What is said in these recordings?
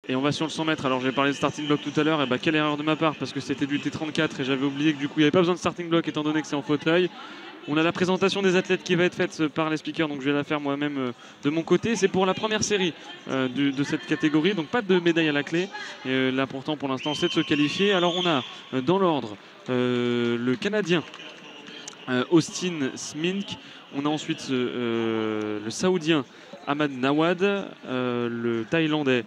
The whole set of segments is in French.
Et on va sur le 100 mètres. Alors j'ai parlé de starting block tout à l'heure, et bah quelle erreur de ma part parce que c'était du T34 et j'avais oublié que du coup il n'y avait pas besoin de starting block étant donné que c'est en fauteuil. On a la présentation des athlètes qui va être faite par les speakers, donc je vais la faire moi-même de mon côté. C'est pour la première série de cette catégorie, donc pas de médaille à la clé. L'important pour l'instant c'est de se qualifier. Alors on a dans l'ordre le Canadien Austin Smink, on a ensuite le Saoudien Ahmad Nawad, le Thaïlandais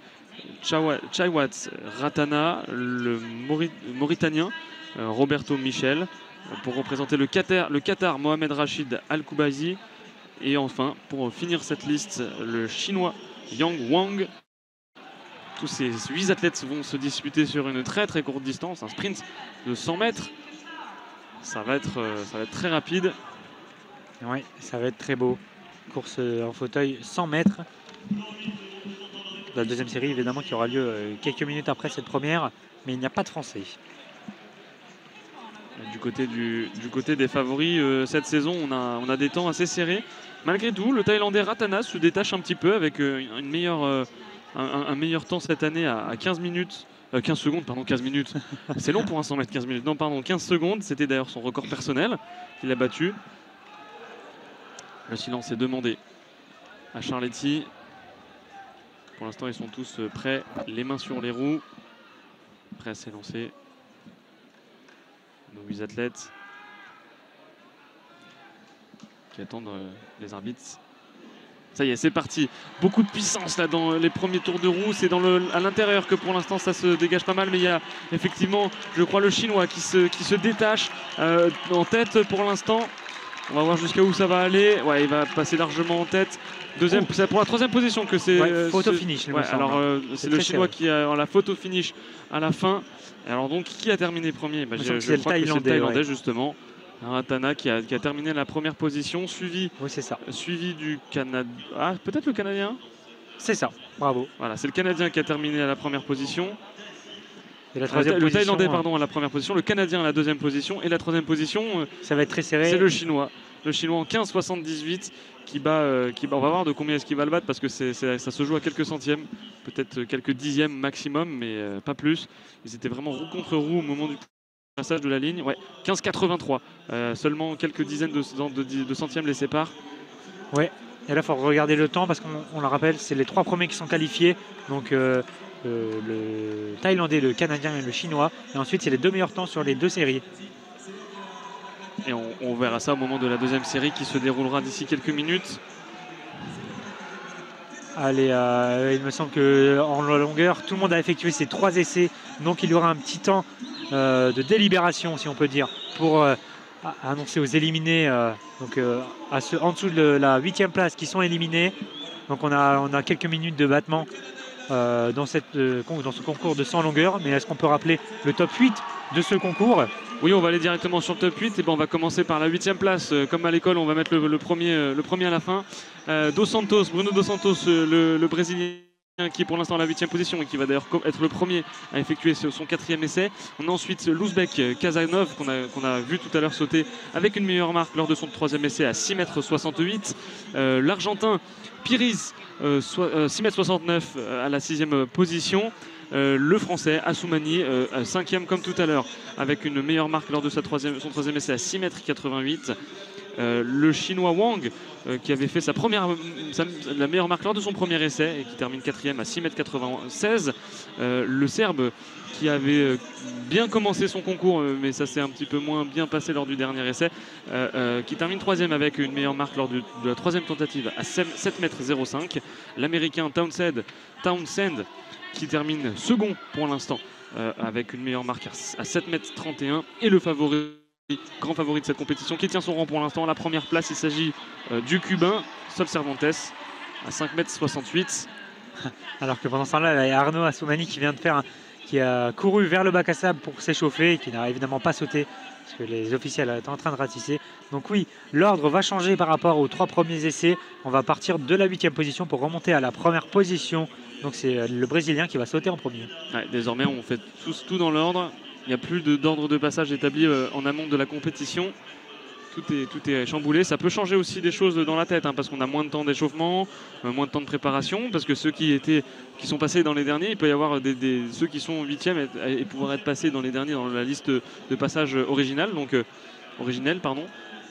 Chaiwat Ratana, le Mauritanien Roberto Michel, pour représenter le Qatar Mohamed Rachid Al-Koubazi, et enfin pour finir cette liste le Chinois Yang Wang. Tous ces 8 athlètes vont se disputer sur une très très courte distance, un sprint de 100 mètres. Ça va être très rapide. Oui, ça va être très beau. Course en fauteuil 100 mètres. La deuxième série, évidemment, qui aura lieu quelques minutes après cette première, mais il n'y a pas de Français. Du côté des favoris cette saison, on a des temps assez serrés. Malgré tout, le Thaïlandais Ratana se détache un petit peu avec un meilleur temps cette année à 15 minutes. 15 secondes, pardon, 15 minutes. C'est long pour un 100 mètres, 15 minutes. Non, pardon, 15 secondes. C'était d'ailleurs son record personnel qu'il a battu. Le silence est demandé à Charletti. Pour l'instant, ils sont tous prêts, les mains sur les roues, prêts à s'élancer. Nos 8 athlètes qui attendent les arbitres. Ça y est, c'est parti. Beaucoup de puissance là dans les premiers tours de roue. C'est à l'intérieur que pour l'instant ça se dégage pas mal. Mais il y a effectivement, je crois, le Chinois qui se détache en tête pour l'instant. On va voir jusqu'à où ça va aller. Ouais, il va passer largement en tête. C'est pour la 3e position que c'est. Ouais, photo finish. Ouais, alors c'est le Chinois qui a la photo finish à la fin. Alors donc qui a terminé premier? Je crois que c'est le Thaïlandais justement. Ratana qui a terminé la première position, suivi du Canada. Ah, peut-être le Canadien? C'est ça, bravo. Voilà, c'est le Canadien qui a terminé à la première position. Et la troisième le position, Thaïlandais, pardon, à la première position, le Canadien à la 2e position. Et la 3e position, ça va être très serré. C'est le Chinois. Le Chinois en 15,78 qui bat. On va voir de combien est-ce qu'il va le battre parce que ça se joue à quelques centièmes, peut-être quelques dixièmes maximum, mais pas plus. Ils étaient vraiment roue contre roue au moment du passage de la ligne. Ouais, 15,83. Seulement quelques dizaines de centièmes les séparent. Ouais, et là il faut regarder le temps parce qu'on le rappelle, c'est les 3 premiers qui sont qualifiés. Donc le Thaïlandais, le Canadien et le Chinois. Et ensuite c'est les 2 meilleurs temps sur les 2 séries. Et on verra ça au moment de la 2e série qui se déroulera d'ici quelques minutes. Allez, il me semble qu'en longueur, tout le monde a effectué ses 3 essais. Donc il y aura un petit temps de délibération, si on peut dire, pour annoncer aux éliminés, en dessous de la 8e place qui sont éliminés. Donc on a quelques minutes de battement dans ce concours de 100 longueurs. Mais est-ce qu'on peut rappeler le top 8 de ce concours? Oui, on va aller directement sur le top 8. Et on va commencer par la 8e place. Comme à l'école, on va mettre le premier à la fin. Bruno Dos Santos, le Brésilien, qui est pour l'instant à la 8e position et qui va d'ailleurs être le premier à effectuer son 4e essai. On a ensuite l'Ouzbek Kazanov qu'on a vu tout à l'heure sauter avec une meilleure marque lors de son 3e essai à 6,68 m. L'Argentin Piriz, 6,69 m à la 6e position. Le Français Assoumani, 5e comme tout à l'heure, avec une meilleure marque lors de son 3e essai à 6,88 m. Le Chinois Wang, qui avait fait la meilleure marque lors de son premier essai et qui termine 4e à 6,96 m. Le Serbe, qui avait bien commencé son concours, mais ça s'est un petit peu moins bien passé lors du dernier essai, qui termine 3e avec une meilleure marque lors de la 3e tentative à 7,05 m. L'Américain Townsend, qui termine second pour l'instant avec une meilleure marque à 7,31 m. Et le grand favori de cette compétition qui tient son rang pour l'instant, la première place, il s'agit du Cubain Sol Cervantes à 5,68 m. Alors que pendant ce temps-là, il y a Arnaud Assoumani qui a couru vers le bac à sable pour s'échauffer et qui n'a évidemment pas sauté parce que les officiels étaient en train de ratisser. Donc oui, l'ordre va changer par rapport aux 3 premiers essais. On va partir de la 8e position pour remonter à la première position. Donc c'est le Brésilien qui va sauter en premier. Ouais, désormais, on fait tout dans l'ordre. Il n'y a plus d'ordre de passage établi en amont de la compétition. tout est chamboulé. Ça peut changer aussi des choses dans la tête, hein, parce qu'on a moins de temps d'échauffement, moins de temps de préparation, parce que ceux qui sont passés dans les derniers, il peut y avoir ceux qui sont 8e et pouvoir être passés dans les derniers dans la liste de passage originelle, pardon.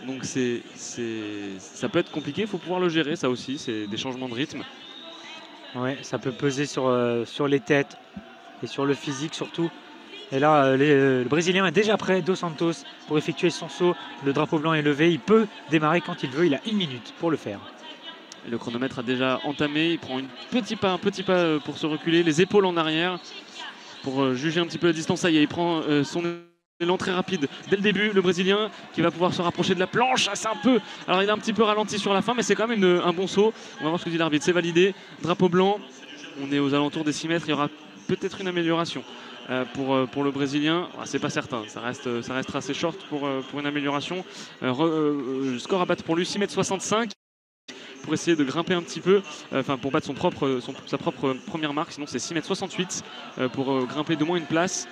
Donc ça peut être compliqué, il faut pouvoir le gérer, ça aussi, c'est des changements de rythme. Ouais, ça peut peser sur les têtes et sur le physique surtout. Et là, le Brésilien est déjà prêt, Dos Santos, pour effectuer son saut. Le drapeau blanc est levé, il peut démarrer quand il veut, il a 1 minute pour le faire. Et le chronomètre a déjà entamé, il prend un petit pas pour se reculer, les épaules en arrière, pour juger un petit peu la distance. Ça y est, il prend son élan très rapide dès le début, le Brésilien qui va pouvoir se rapprocher de la planche. C'est un peu, alors il a un petit peu ralenti sur la fin, mais c'est quand même un bon saut. On va voir ce que dit l'arbitre, c'est validé. Drapeau blanc, on est aux alentours des 6 mètres, il y aura peut-être une amélioration. Pour le Brésilien, c'est pas certain, ça restera assez short pour une amélioration. Score à battre pour lui, 6,65 m pour essayer de grimper un petit peu, pour battre sa propre première marque, sinon c'est 6,68 m pour grimper de moins une place.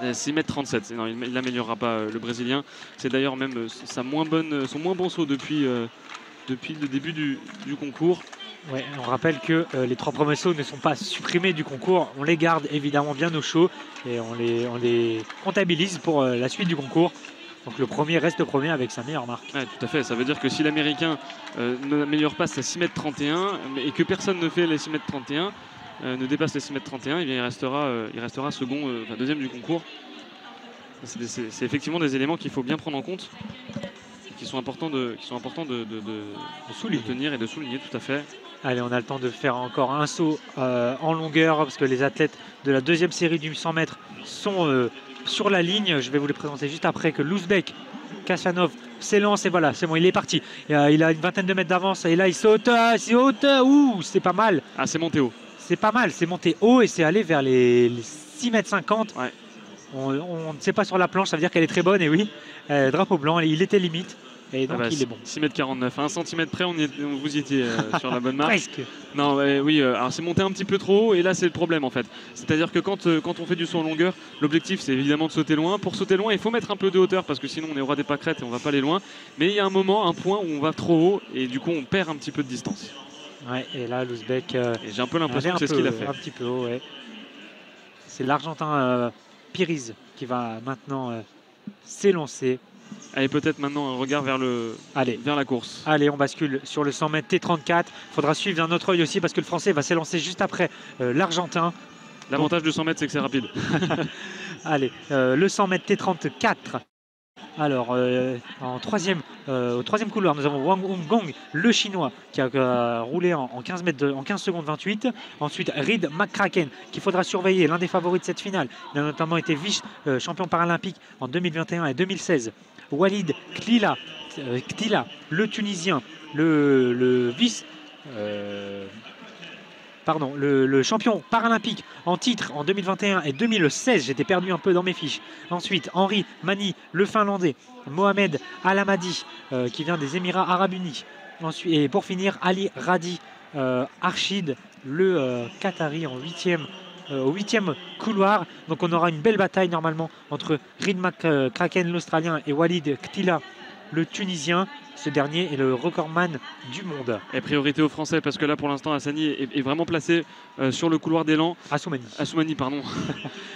6,37 m, non, il n'améliorera pas le Brésilien. C'est d'ailleurs même son moins bon saut depuis le début du concours. Ouais, on rappelle que les 3 premiers sauts ne sont pas supprimés du concours. On les garde évidemment bien au chaud et on les comptabilise pour la suite du concours. Donc le premier reste premier avec sa meilleure marque. Ouais, tout à fait. Ça veut dire que si l'Américain n'améliore pas sa 6,31 m et que personne ne fait les 6,31 m, ne dépasse les 6,31 m, eh bien il restera deuxième du concours. C'est effectivement des éléments qu'il faut bien prendre en compte, qui sont importants de tenir et de souligner, tout à fait. Allez, on a le temps de faire encore un saut en longueur parce que les athlètes de la deuxième série du 100 mètres sont sur la ligne. Je vais vous les présenter juste après que l'Ouzbek Kassanov s'élance et voilà, c'est bon, il est parti. Il a une vingtaine de mètres d'avance et là il saute, ouh, c'est pas mal. Ah, c'est monté haut. C'est pas mal, c'est monté haut et c'est allé vers les 6,50 m. Ouais. On ne sait pas sur la planche, ça veut dire qu'elle est très bonne et oui, drapeau blanc, il était limite. Et donc il est bon. 6,49 m, à 1 cm près, vous y étiez sur la bonne marque. Presque. Non, oui, alors c'est monté un petit peu trop haut et là c'est le problème en fait. C'est-à-dire que quand on fait du saut en longueur, l'objectif c'est évidemment de sauter loin. Pour sauter loin, il faut mettre un peu de hauteur parce que sinon on est au ras des pâquerettes et on va pas aller loin. Mais il y a un point où on va trop haut et du coup on perd un petit peu de distance. Ouais, et là l'Ouzbek. J'ai un peu l'impression que c'est ce qu'il a fait. Un petit peu haut, ouais. C'est l'Argentin Piriz qui va maintenant s'élancer. Allez, peut-être maintenant un regard vers la course. Allez, on bascule sur le 100 mètres T34. Il faudra suivre d'un autre œil aussi parce que le Français va s'élancer juste après l'Argentin. L'avantage de 100 mètres, c'est que c'est rapide. Allez, le 100 mètres T34. Alors, au troisième couloir, nous avons Wang Hongong, le chinois, qui a roulé en 15 secondes 28. Ensuite, Reed McCracken, qu'il faudra surveiller, l'un des favoris de cette finale. Il a notamment été vice-champion paralympique en 2021 et 2016. Walid Ktila, le Tunisien, le champion paralympique en titre en 2021 et 2016. J'étais perdu un peu dans mes fiches. Ensuite, Henri Mani, le Finlandais. Mohamed Alamadi, qui vient des Émirats Arabes Unis. Ensuite, et pour finir, Ali Radi Arshid, le Qatari au 8e couloir. Donc on aura une belle bataille normalement entre Reed McCracken, l'Australien, et Walid Ktila, le Tunisien. Ce dernier est le recordman du monde. Et priorité aux Français parce que là pour l'instant Hassani est vraiment placé sur le couloir d'élan. Assoumani, pardon.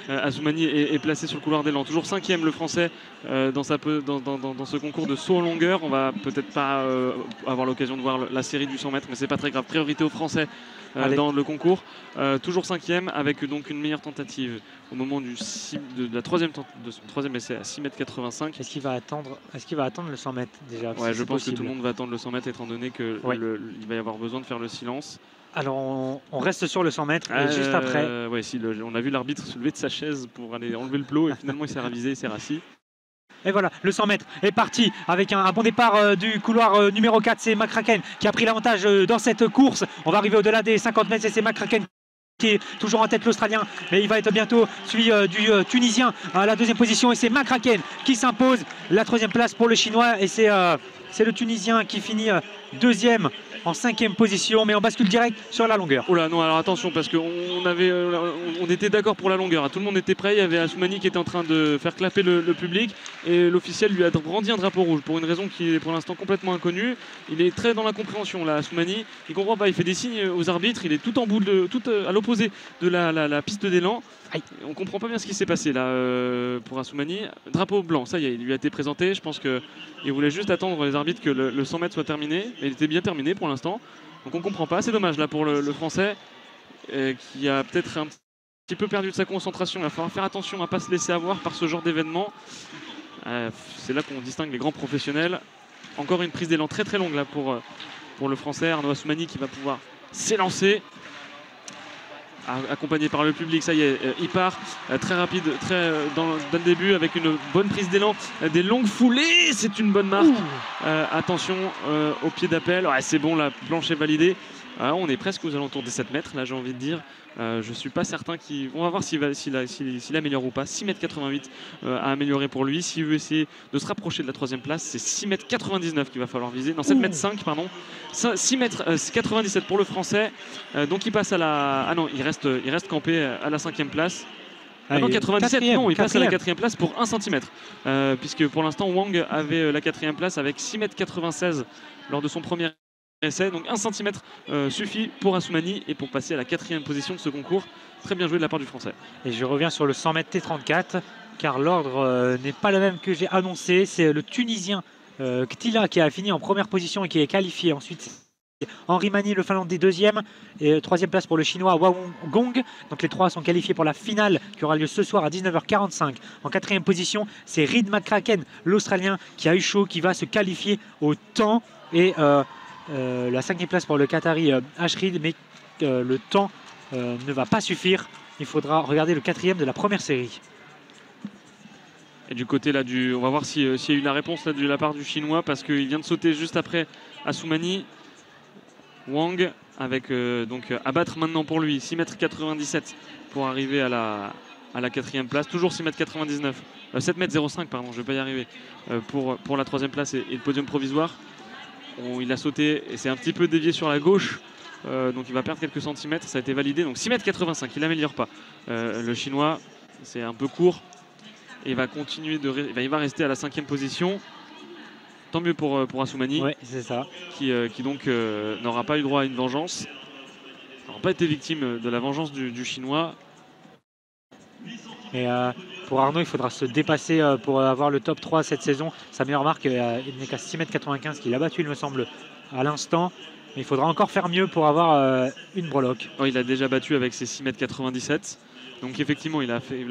Assoumani est placé sur le couloir d'élan. Toujours 5e le Français dans ce concours de saut en longueur. On va peut-être pas avoir l'occasion de voir la série du 100 mètres, mais c'est pas très grave. Priorité aux Français dans le concours. Toujours 5e avec donc une meilleure tentative au moment de son troisième essai à 6,85 m. Est-ce qu'il va attendre le 100 mètres déjà? Ouais, je pense que tout le monde va attendre le 100 mètres étant donné qu'il va y avoir besoin de faire le silence. Alors on reste sur le 100 mètres et juste après. Ouais, on a vu l'arbitre se lever de sa chaise pour aller enlever le plot et finalement il s'est ravisé, il s'est rassis. Et voilà, le 100 mètres est parti avec un bon départ du couloir numéro 4. C'est McCracken qui a pris l'avantage dans cette course. On va arriver au-delà des 50 mètres et c'est McCracken qui est toujours en tête, l'Australien, mais il va être bientôt suivi du Tunisien à la deuxième position et c'est McCracken qui s'impose. La troisième place pour le Chinois et c'est le Tunisien qui finit deuxième en 5e position, mais on bascule direct sur la longueur. Oh là non, alors attention, parce on était d'accord pour la longueur, hein. Tout le monde était prêt. Il y avait Assoumani qui était en train de faire clapper le public et l'officiel lui a brandi un drapeau rouge pour une raison qui est pour l'instant complètement inconnue. Il est très dans l'incompréhension là, Assoumani. Il comprend pas, il fait des signes aux arbitres, il est tout en bout tout à l'opposé de la piste d'élan. On comprend pas bien ce qui s'est passé là pour Assoumani. Drapeau blanc, ça y est, il lui a été présenté. Je pense qu'il voulait juste attendre les arbitres que le 100 mètres soit terminé. Et il était bien terminé pour l'instant. Donc on comprend pas. C'est dommage là pour le Français qui a peut-être un petit peu perdu de sa concentration. Il va falloir faire attention à ne pas se laisser avoir par ce genre d'événement. C'est là qu'on distingue les grands professionnels. Encore une prise d'élan très très longue là pour le Français. Arnaud Assoumani qui va pouvoir s'élancer. Accompagné par le public, ça y est, il part très rapide, dans le début avec une bonne prise d'élan, des longues foulées, c'est une bonne marque. Attention au pied d'appel, ouais, c'est bon, la planche est validée. On est presque aux alentours des 7 mètres, là j'ai envie de dire. Je suis pas certain on va voir s'il améliore ou pas. 6,88 m à améliorer pour lui. S'il veut essayer de se rapprocher de la 3e place, c'est 6,99 m qu'il va falloir viser. Non, 7,5 m, pardon. 6,97 m pour le Français. Donc il passe à la. Ah non, il reste campé à la 5e place. Ah non, 97, non, il passe à la 4e place pour 1 cm. Puisque pour l'instant, Wang avait la 4e place avec 6,96 m lors de son premier essai. Donc 1 cm suffit pour Assoumani et pour passer à la 4e position de ce concours. Très bien joué de la part du Français. Et je reviens sur le 100 mètres T34 car l'ordre n'est pas le même que j'ai annoncé. C'est le Tunisien Ktila qui a fini en première position et qui est qualifié. Ensuite, Henri Mani, le Finlandais, 2e. Et 3e place pour le Chinois Wang Gong. Donc les trois sont qualifiés pour la finale qui aura lieu ce soir à 19h45. En 4e position, c'est Reed McCracken, l'Australien, qui a eu chaud, qui va se qualifier au temps. Et la 5e place pour le Qatari Ashrid, mais le temps ne va pas suffire. Il faudra regarder le 4e de la première série. Et du côté là on va voir s'il y a eu la réponse là, de la part du Chinois, parce qu'il vient de sauter juste après Assoumani. Wang avec donc à battre maintenant pour lui 6,97 m pour arriver à la 4e place, toujours 6,99 m, 7,05 m pardon, je ne vais pas y arriver, pour la 3e place et le podium provisoire. Il a sauté et c'est un petit peu dévié sur la gauche, donc il va perdre quelques centimètres. Ça a été validé, donc 6,85 m, il n'améliore pas. Le Chinois, c'est un peu court et il va continuer il va rester à la 5e position. Tant mieux pour Assoumani, ouais, c'est ça. Qui donc n'aura pas eu droit à une vengeance. Il n'aura pas été victime de la vengeance du Chinois. Et pour Arnaud, il faudra se dépasser pour avoir le top 3 cette saison. Sa meilleure marque, il n'est qu'à 6,95 m qu'il a battu, il me semble, à l'instant. Mais il faudra encore faire mieux pour avoir une breloque. Oh, il a déjà battu avec ses 6,97 m. Donc effectivement, il a fait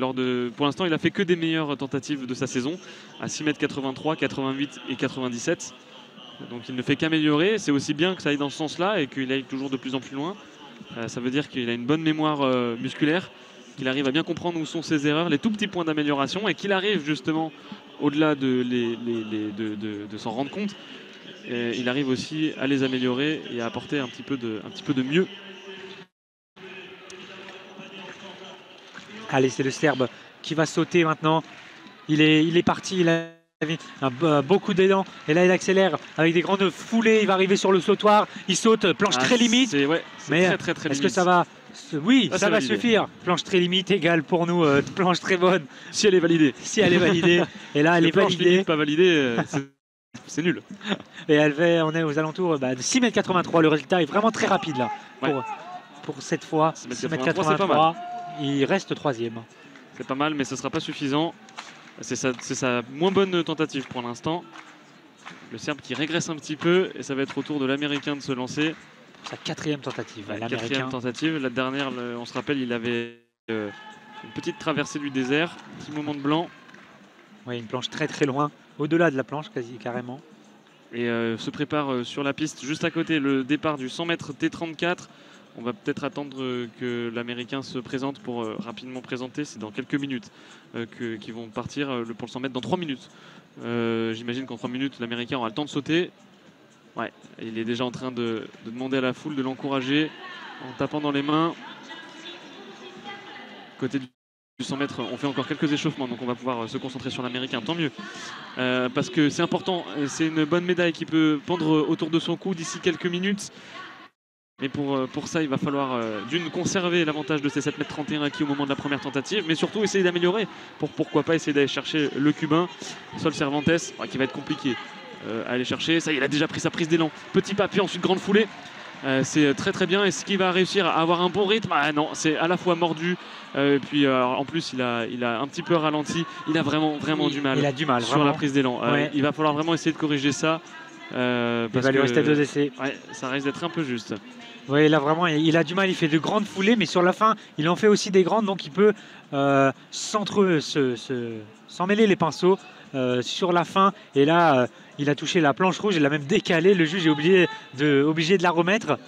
pour l'instant, il a fait que des meilleures tentatives de sa saison à 6,83 m, 88 et 97. Donc il ne fait qu'améliorer. C'est aussi bien que ça aille dans ce sens-là et qu'il aille toujours de plus en plus loin. Ça veut dire qu'il a une bonne mémoire musculaire, qu'il arrive à bien comprendre où sont ses erreurs, les tout petits points d'amélioration, et qu'il arrive justement, au-delà de s'en rendre compte, il arrive aussi à les améliorer et à apporter un petit peu de mieux. Allez, c'est le Serbe qui va sauter maintenant. Il est parti, il a beaucoup d'élan. Et là, il accélère avec des grandes foulées. Il va arriver sur le sautoir. Il saute, planche très limite. Mais très limite. Est-ce que ça va? Oui, ça va suffire. Planche très limite égale pour nous. Planche très bonne. Si elle est validée. Si elle est validée. Et là, elle est validée. Limite, pas validée, c'est nul. Et on est aux alentours de 6,83 m. Le résultat est vraiment très rapide là. Ouais. Pour cette fois, 6,83 m. C'est pas mal. Il reste 3e. C'est pas mal, mais ce ne sera pas suffisant. C'est sa moins bonne tentative pour l'instant. Le Serbe qui régresse un petit peu, et ça va être au tour de l'Américain de se lancer. Sa 4e tentative. La 4e tentative. La dernière, on se rappelle, il avait une petite traversée du désert, petit moment de blanc. Oui, une planche très très loin, au-delà de la planche carrément. Et se prépare sur la piste juste à côté le départ du 100 m T34. On va peut-être attendre que l'Américain se présente pour rapidement présenter. C'est dans quelques minutes qu'ils vont partir pour le 100 mètres, dans 3 minutes. J'imagine qu'en 3 minutes, l'Américain aura le temps de sauter. Ouais, il est déjà en train de demander à la foule de l'encourager en tapant dans les mains. Côté du 100 mètres, on fait encore quelques échauffements, donc on va pouvoir se concentrer sur l'américain, tant mieux. Parce que c'est important, c'est une bonne médaille qui peut pendre autour de son cou d'ici quelques minutes. Mais pour ça, il va falloir d'une conserver l'avantage de ces 7,31 m acquis au moment de la première tentative, mais surtout essayer d'améliorer. Pourquoi pas essayer d'aller chercher le Cubain, Sol Cervantes, qui va être compliqué à aller chercher. Ça, il a déjà pris sa prise d'élan. Petit pas, puis ensuite grande foulée. C'est très bien. Est-ce qu'il va réussir à avoir un bon rythme? Ah non, c'est à la fois mordu, puis en plus il a un petit peu ralenti. Il a vraiment du mal. Il a du mal sur vraiment. la prise d'élan. Ouais. Il va falloir vraiment essayer de corriger ça. Il va lui rester 2 essais. Ouais, ça risque d'être un peu juste. Oui, là vraiment, il a du mal, il fait de grandes foulées, mais sur la fin, il en fait aussi des grandes, donc il peut s'emmêler les pinceaux sur la fin. Et là, il a touché la planche rouge, il l'a même décalé. Le juge est obligé de la remettre.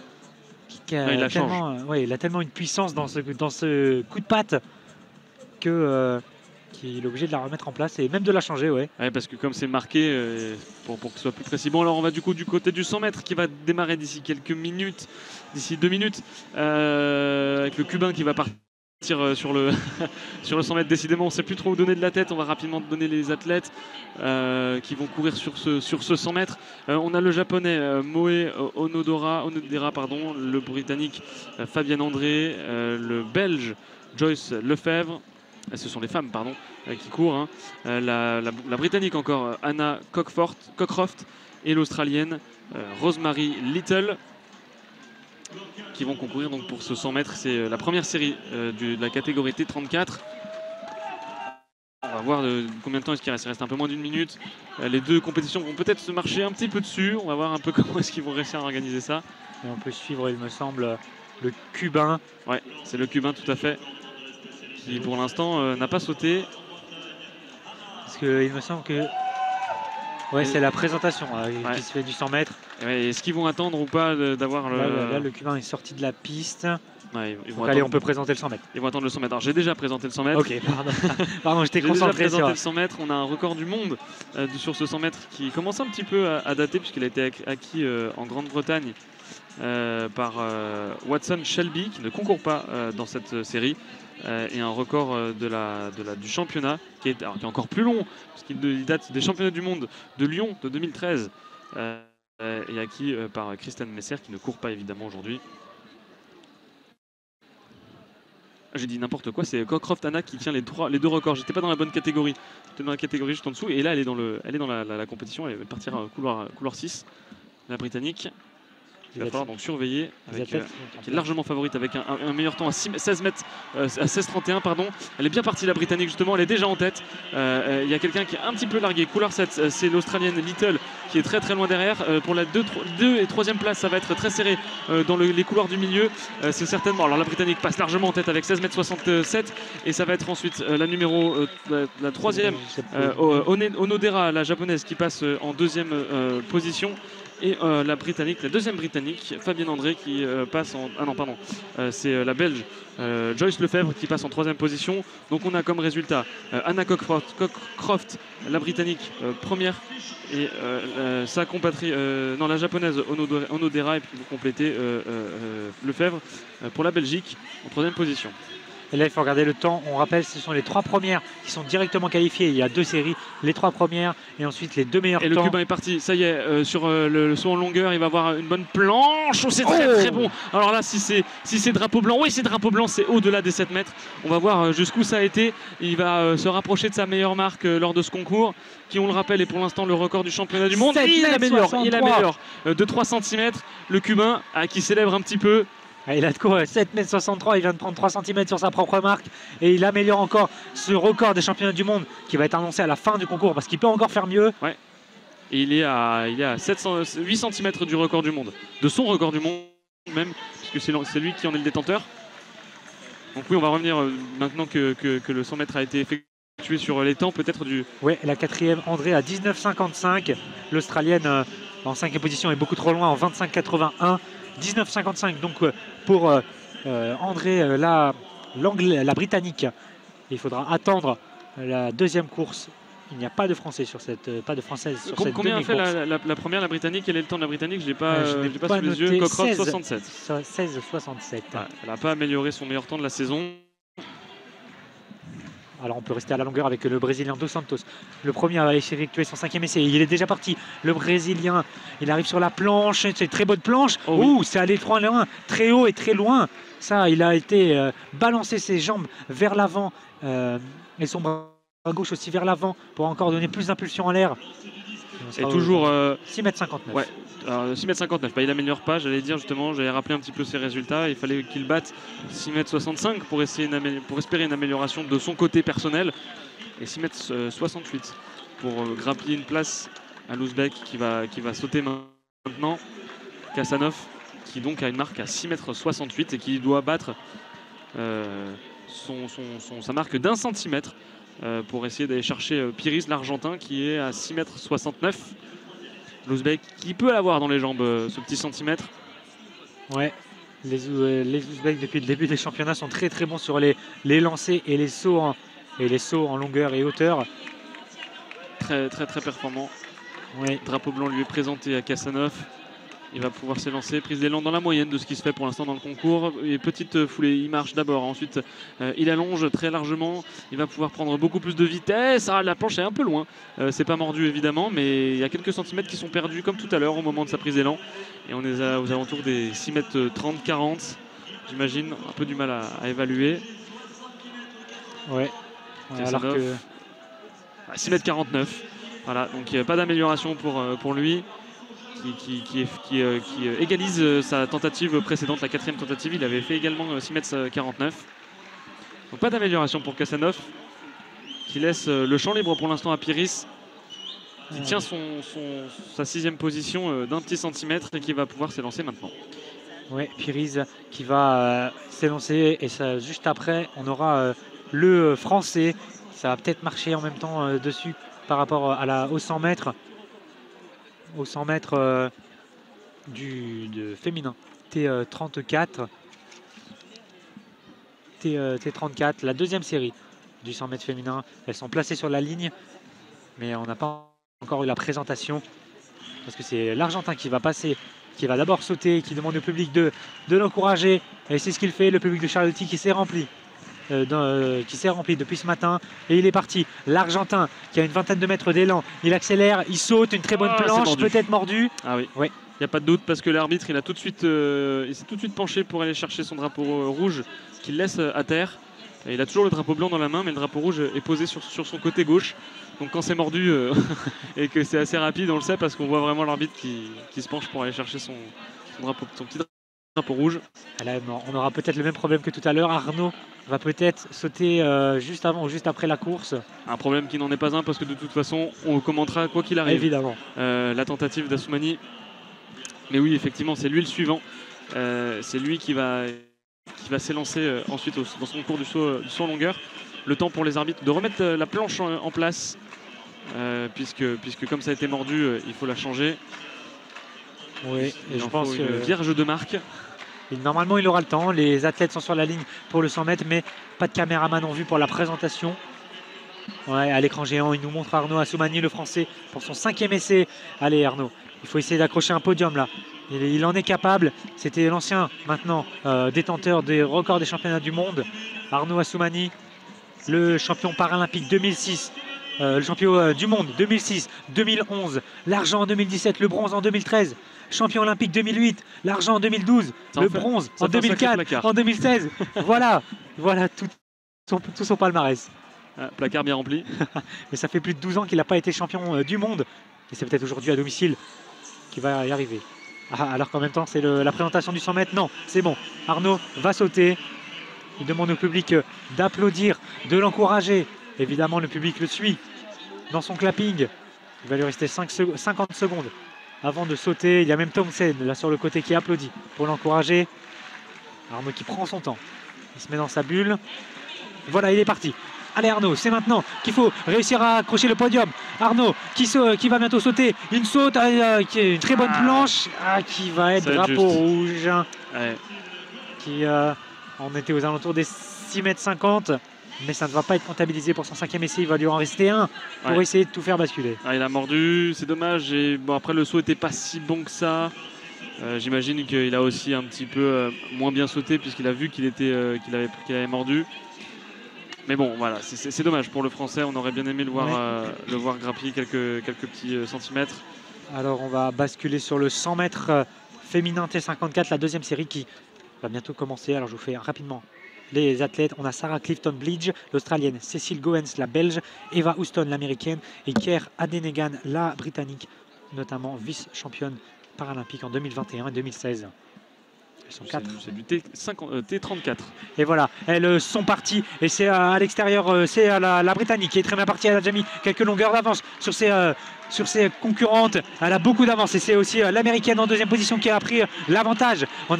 Il a tellement une puissance dans ce coup de patte qu'il est obligé de la remettre en place et même de la changer. Ouais, parce que comme c'est marqué, pour que ce soit plus précis. Bon, alors on va du côté du 100 mètres qui va démarrer d'ici quelques minutes, d'ici 2 minutes, avec le Cubain qui va partir sur le 100 mètres. Décidément, on ne sait plus trop où donner de la tête. On va rapidement donner les athlètes qui vont courir sur ce 100 mètres. On a le japonais Moe Onodera, le britannique Fabien André, le belge Joyce Lefebvre. Ce sont les femmes qui courent. La britannique encore, Anna Cockcroft, et l'australienne Rosemary Little, qui vont concourir donc pour ce 100 mètres. C'est la première série de la catégorie T34. On va voir combien de temps est-ce qu'il reste. Il reste un peu moins d'1 minute. Les deux compétitions vont peut-être se marcher un petit peu dessus. On va voir un peu comment est-ce qu'ils vont réussir à organiser ça. Et on peut suivre, il me semble, le Cubain. Ouais, c'est le Cubain tout à fait, qui pour l'instant n'a pas sauté. Parce qu'il me semble que c'est la présentation qui se fait du 100 mètres. Est-ce qu'ils vont attendre ou pas d'avoir Là, le Cubain est sorti de la piste. Allez, on peut présenter le 100 mètres. Ils vont attendre le 100 mètres. Alors j'ai déjà présenté le 100 mètres. Ok, pardon, j'étais concentré sur le 100 mètres. On a un record du monde sur ce 100 mètres qui commence un petit peu à dater, puisqu'il a été acquis en Grande-Bretagne par Watson Shelby, qui ne concourt pas dans cette série. Et un record du championnat qui est encore plus long, parce qu'il date des championnats du monde de Lyon de 2013, et acquis par Kristen Messer, qui ne court pas évidemment aujourd'hui. J'ai dit n'importe quoi, c'est Cockcroft Anna qui tient les deux records. J'étais pas dans la bonne catégorie, j'étais dans la catégorie juste en dessous, et là elle est dans la compétition. Elle va partir couloir 6, la britannique. Il va falloir donc surveiller, qui est largement favorite avec un meilleur temps à 16,31 pardon. Elle est bien partie, la britannique, justement, elle est déjà en tête. Il y a quelqu'un qui est un petit peu largué. Couloir 7, c'est l'australienne Little qui est très loin derrière. Pour la 2 et 3e place, ça va être très serré dans les couloirs du milieu. C'est certainement. Alors la britannique passe largement en tête avec 16,67 m, et ça va être ensuite la numéro la 3e Onodera, la japonaise, qui passe en 2e position. Et la britannique, la 2e britannique, Fabienne André, qui passe en... Ah non, pardon, c'est la belge Joyce Lefebvre qui passe en 3e position. Donc on a comme résultat Anna Cockcroft, la britannique, première, et sa compatriote, la japonaise Onodera, et puis vous complétez Lefebvre pour la Belgique en 3e position. Et là, il faut regarder le temps. On rappelle, ce sont les 3 premières qui sont directement qualifiées. Il y a 2 séries, les 3 premières et ensuite les 2 meilleurs temps. Et le Cubain est parti, ça y est, sur le saut en longueur, il va avoir une bonne planche. Oh, c'est très bon. Alors là, si c'est drapeau blanc, oui, c'est drapeau blanc, c'est au-delà des 7 mètres. On va voir jusqu'où ça a été. Il va se rapprocher de sa meilleure marque lors de ce concours, qui, on le rappelle, est pour l'instant le record du championnat du monde. Il améliore de 3 cm. Le Cubain, qui célèbre un petit peu. Il a de quoi, 7,63 m, il vient de prendre 3 cm sur sa propre marque, et il améliore encore ce record des championnats du monde qui va être annoncé à la fin du concours, parce qu'il peut encore faire mieux. Ouais. Et il est à 8 cm du record du monde, de son record du monde même, puisque c'est lui qui en est le détenteur. Donc oui, on va revenir maintenant que le 100 mètres a été effectué sur les temps peut-être du... Oui, la 4e André à 19,55. L'Australienne en 5e position est beaucoup trop loin en 25,81. 19,55 donc pour André, la britannique. Il faudra attendre la 2e course. Il n'y a pas de français sur pas de française sur cette combien a fait la première, la britannique? Quel est le temps de la britannique? Je n'ai pas sous les yeux. Cockcroft 67. 16,67. Elle n'a pas amélioré son meilleur temps de la saison. Alors on peut rester à la longueur avec le Brésilien Dos Santos. Le premier à effectuer son 5e essai. Il est déjà parti. Le Brésilien, il arrive sur la planche. C'est une très bonne planche. Oh oui. Ouh, c'est allé très haut et très loin. Ça, il a été balancé ses jambes vers l'avant et son bras gauche aussi vers l'avant pour encore donner plus d'impulsion en l'air. Et toujours 6,59 m. Ouais, alors 6,59 m. Bah, il améliore pas, j'allais dire justement, j'allais rappeler un petit peu ses résultats. Il fallait qu'il batte 6,65 m pour espérer une amélioration de son côté personnel. Et 6,68 m pour grappiller une place à l'Ouzbek qui va sauter maintenant. Kassanov qui donc a une marque à 6,68 m et qui doit battre sa marque d'1 centimètre pour essayer d'aller chercher Pires, l'Argentin, qui est à 6,69 m. L'Ouzbek qui peut l'avoir dans les jambes, ce petit centimètre. Ouais, les Ouzbeks depuis le début des championnats sont très très bons sur les lancers et les sauts en longueur et hauteur. Très très très performant. Ouais. Drapeau blanc lui est présenté à Kassanov. Il va pouvoir s'élancer, prise d'élan dans la moyenne de ce qui se fait pour l'instant dans le concours. Et petite foulée, il marche d'abord, ensuite il allonge très largement. Il va pouvoir prendre beaucoup plus de vitesse. Ah, la planche est un peu loin. C'est pas mordu évidemment, mais il y a quelques centimètres qui sont perdus comme tout à l'heure au moment de sa prise d'élan. Et on est aux alentours des 6,30 40 m. J'imagine, un peu du mal à évaluer. Ouais. Alors que 6,49 m. Voilà, donc pas d'amélioration pour lui. Qui égalise sa tentative précédente, la 4e tentative. Il avait fait également 6,49 m. Donc pas d'amélioration pour Kassanov, qui laisse le champ libre pour l'instant à Pires, qui tient sa 6e position d'un petit centimètre et qui va pouvoir s'élancer maintenant. Oui, Pires qui va s'élancer et ça, juste après, on aura le français. Ça va peut-être marcher en même temps dessus par rapport au 100 mètres. Au 100 mètres de féminin. T34. T34, la deuxième série du 100 mètres féminin. Elles sont placées sur la ligne, mais on n'a pas encore eu la présentation. Parce que c'est l'Argentin qui va passer, qui va d'abord sauter, qui demande au public de l'encourager. Et c'est ce qu'il fait, le public de Charlotti qui s'est rempli. Depuis ce matin et il est parti. L'Argentin qui a une vingtaine de mètres d'élan, il accélère, il saute, une très bonne planche, peut-être mordu. Ah oui, ouais. Il n'y a pas de doute parce que l'arbitre il s'est tout de suite penché pour aller chercher son drapeau rouge qu'il laisse à terre. Et il a toujours le drapeau blanc dans la main, mais le drapeau rouge est posé sur son côté gauche. Donc quand c'est mordu et que c'est assez rapide, on le sait parce qu'on voit vraiment l'arbitre qui se penche pour aller chercher son petit drapeau rouge. Là, on aura peut-être le même problème que tout à l'heure. Arnaud va peut-être sauter juste avant ou juste après la course. Un problème qui n'en est pas un parce que de toute façon on commentera quoi qu'il arrive. Évidemment. La tentative d'Assoumani. Mais oui, effectivement, c'est lui le suivant. C'est lui qui va s'élancer ensuite dans son cours du saut en longueur. Le temps pour les arbitres de remettre la planche en place puisque comme ça a été mordu, il faut la changer. Oui, et je pense que vierge de marque. Et normalement, il aura le temps. Les athlètes sont sur la ligne pour le 100 mètres, mais pas de caméraman en vue pour la présentation. Ouais, à l'écran géant, il nous montre Arnaud Assoumani, le français, pour son 5e essai. Allez, Arnaud, il faut essayer d'accrocher un podium là. Il en est capable. C'était l'ancien, maintenant, détenteur des records des championnats du monde. Arnaud Assoumani, le champion paralympique 2006. Le champion du monde 2006, 2011, l'argent en 2017, le bronze en 2013, champion olympique 2008, l'argent en 2012, le bronze en 2004, en 2016. voilà tout son palmarès. Placard bien rempli. Mais ça fait plus de 12 ans qu'il n'a pas été champion du monde. Et c'est peut-être aujourd'hui à domicile qu'il va y arriver. Alors qu'en même temps, c'est la présentation du 100 mètres. Non, c'est bon. Arnaud va sauter. Il demande au public d'applaudir, de l'encourager. Évidemment, le public le suit dans son clapping. Il va lui rester 50 secondes avant de sauter. Il y a même Thompson là sur le côté qui applaudit pour l'encourager. Arnaud qui prend son temps. Il se met dans sa bulle. Voilà, il est parti. Allez Arnaud, c'est maintenant qu'il faut réussir à accrocher le podium. Arnaud qui va bientôt sauter. Une saute, qui est une très bonne planche. Qui va être drapeau rouge. Ouais. On était aux alentours des 6,50 m. Mais ça ne va pas être comptabilisé pour son 5e essai. Il va lui en rester un pour essayer de tout faire basculer. Il a mordu, c'est dommage. Et bon, après, le saut n'était pas si bon que ça. J'imagine qu'il a aussi un petit peu moins bien sauté puisqu'il a vu qu'il avait mordu. Mais bon, voilà, c'est dommage pour le Français. On aurait bien aimé le voir, Ouais. grappiller quelques petits centimètres. Alors on va basculer sur le 100 mètres féminin T54, la deuxième série qui va bientôt commencer. Alors je vous fais rapidement les athlètes. On a Sarah Clifton-Blige, l'Australienne, Cécile Goens, la Belge, Eva Houston, l'Américaine, et Kerr Adenegan, la Britannique, notamment vice-championne paralympique en 2021 et 2016. Elles sont 4. C'est du T34. Et voilà, elles sont parties. Et c'est à l'extérieur, c'est la Britannique qui est très bien partie. Elle a déjà mis quelques longueurs d'avance sur ses concurrentes. Elle a beaucoup d'avance. Et c'est aussi l'Américaine en deuxième position qui a pris l'avantage. On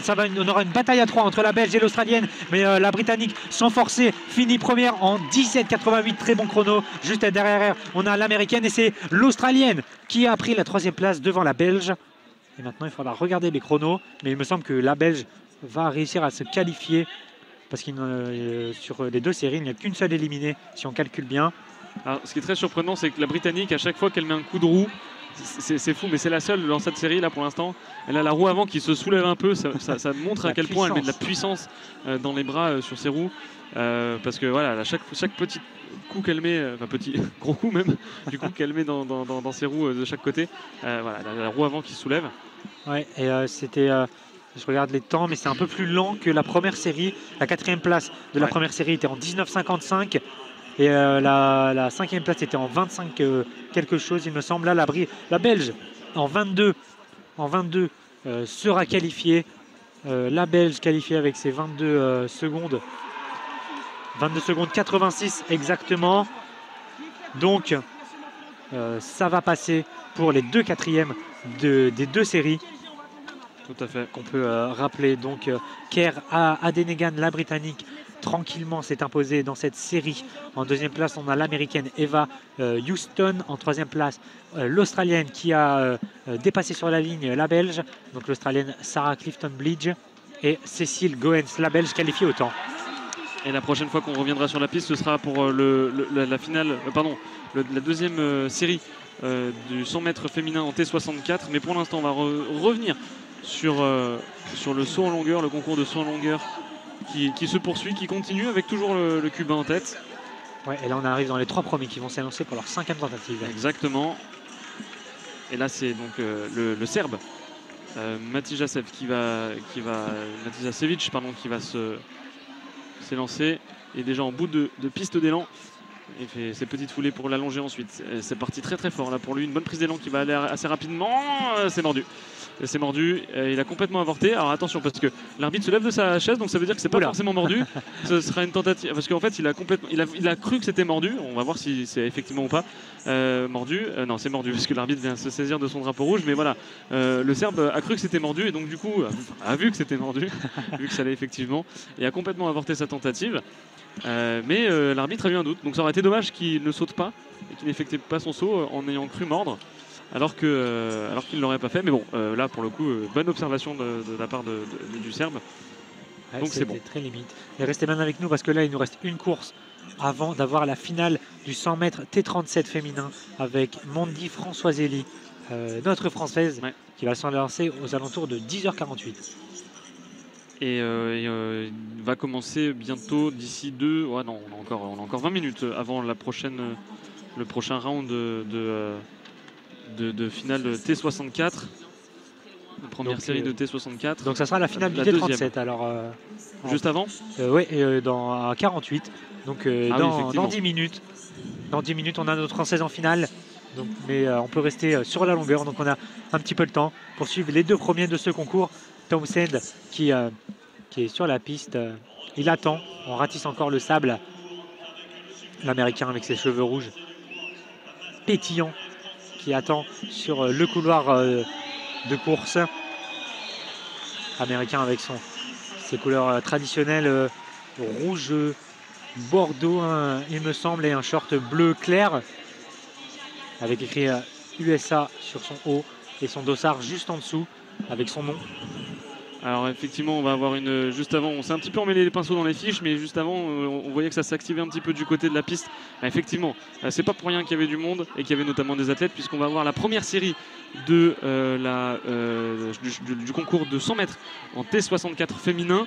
aura une bataille à 3 entre la Belge et l'Australienne. Mais la Britannique, sans forcer, finit première en 17,88. Très bon chrono. Juste derrière elle, on a l'Américaine et c'est l'Australienne qui a pris la 3e place devant la Belge. Et maintenant, il faudra regarder les chronos. Mais il me semble que la Belge va réussir à se qualifier parce que sur les 2 séries, il n'y a qu'une seule éliminée si on calcule bien. Alors, ce qui est très surprenant, c'est que la Britannique, à chaque fois qu'elle met un coup de roue, c'est fou, mais c'est la seule dans cette série là pour l'instant. Elle a la roue avant qui se soulève un peu. Ça montre à quel point elle met de la puissance dans les bras sur ses roues. Parce que voilà, chaque petit coup qu'elle met, enfin petit gros coup même, du coup qu'elle met dans ses roues de chaque côté, voilà, la roue avant qui se soulève. Ouais, et je regarde les temps, mais c'est un peu plus lent que la première série. La 4e place de la première série était en 19,55 et la 5e place était en 25 quelque chose, il me semble. Là, la Belge en 22 sera qualifiée. La Belge qualifiée avec ses 22 secondes. 22 secondes 86 exactement. Donc, ça va passer pour les 2 quatrièmes des 2 séries. Tout à fait. Qu'on peut rappeler. Donc, Kerr Adenegan, la Britannique, tranquillement s'est imposée dans cette série. En 2e place, on a l'Américaine Eva Houston. En 3e place, l'Australienne qui a dépassé sur la ligne la Belge. Donc, l'Australienne Sarah Clifton-Blige et Cécile Goens, la Belge, qualifiée au temps. Et la prochaine fois qu'on reviendra sur la piste, ce sera pour la finale, la deuxième série du 100 mètres féminin en T64. Mais pour l'instant, on va revenir sur le saut en longueur, le concours de saut en longueur qui se poursuit, qui continue avec toujours le Cubain en tête. Ouais, et là, on arrive dans les 3 premiers qui vont s'annoncer pour leur 5e tentative. Exactement. Et là, c'est donc le Serbe, Matijasevic qui va s'élancer. Il est déjà en bout de piste d'élan. Il fait ses petites foulées pour l'allonger ensuite. C'est parti très très fort là pour lui. Une bonne prise d'élan qui va aller assez rapidement. C'est mordu. C'est mordu. Il a complètement avorté. Alors attention parce que l'arbitre se lève de sa chaise, donc ça veut dire que c'est pas forcément mordu. Ce sera une tentative parce qu'en fait il a cru que c'était mordu. On va voir si c'est effectivement ou pas mordu. Non, c'est mordu parce que l'arbitre vient se saisir de son drapeau rouge. Mais voilà, le Serbe a cru que c'était mordu et donc du coup a vu que c'était mordu, vu que ça l'est effectivement, et a complètement avorté sa tentative. Mais l'arbitre a eu un doute, donc ça aurait été dommage qu'il ne saute pas et qu'il n'effectue pas son saut en ayant cru mordre, alors qu'il ne l'aurait pas fait. Mais bon, là pour le coup, bonne observation de la part du Serbe. Ouais, donc c'est bon. Très limite. Et restez bien avec nous parce que là il nous reste une course avant d'avoir la finale du 100 mètres T37 féminin avec Mandy Françoiselli, notre française, qui va s'en lancer aux alentours de 10h48. Et il va commencer bientôt d'ici on a encore 20 minutes avant le prochain round de finale T64. La première série de T64. Donc ça sera la finale du T37 alors. Juste avant Oui, à 48. Donc dans 10 minutes. Dans 10 minutes, on a notre Française en finale. Donc, mais on peut rester sur la longueur. Donc on a un petit peu le temps pour suivre les 2 premiers de ce concours. Townsend qui est sur la piste. Il attend. On ratisse encore le sable. L'Américain avec ses cheveux rouges pétillants qui attend sur le couloir de course. Américain avec ses couleurs traditionnelles rouge bordeaux, il me semble, et un short bleu clair avec écrit USA sur son haut et son dossard juste en dessous avec son nom. Alors effectivement, on va avoir juste avant, on s'est un petit peu emmêlé les pinceaux dans les fiches, mais juste avant, on voyait que ça s'activait un petit peu du côté de la piste. Effectivement, c'est pas pour rien qu'il y avait du monde et qu'il y avait notamment des athlètes, puisqu'on va avoir la première série du concours de 100 mètres en T64 féminin.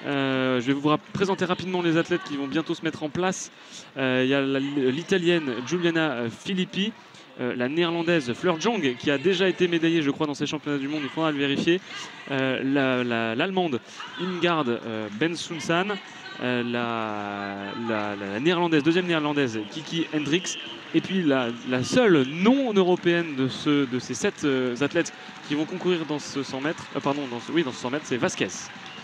Je vais vous présenter rapidement les athlètes qui vont bientôt se mettre en place. Il y a l'Italienne Giuliana Filippi, la Néerlandaise Fleur Jong, qui a déjà été médaillée, je crois, dans ces championnats du monde, il faudra le vérifier. L'Allemande Ingard Bensoussan, la Néerlandaise, deuxième Néerlandaise, Kiki Hendricks. Et puis la seule non-européenne de ces 7 athlètes qui vont concourir dans ce 100 mètres, dans ce 100 mètres, c'est Vasquez.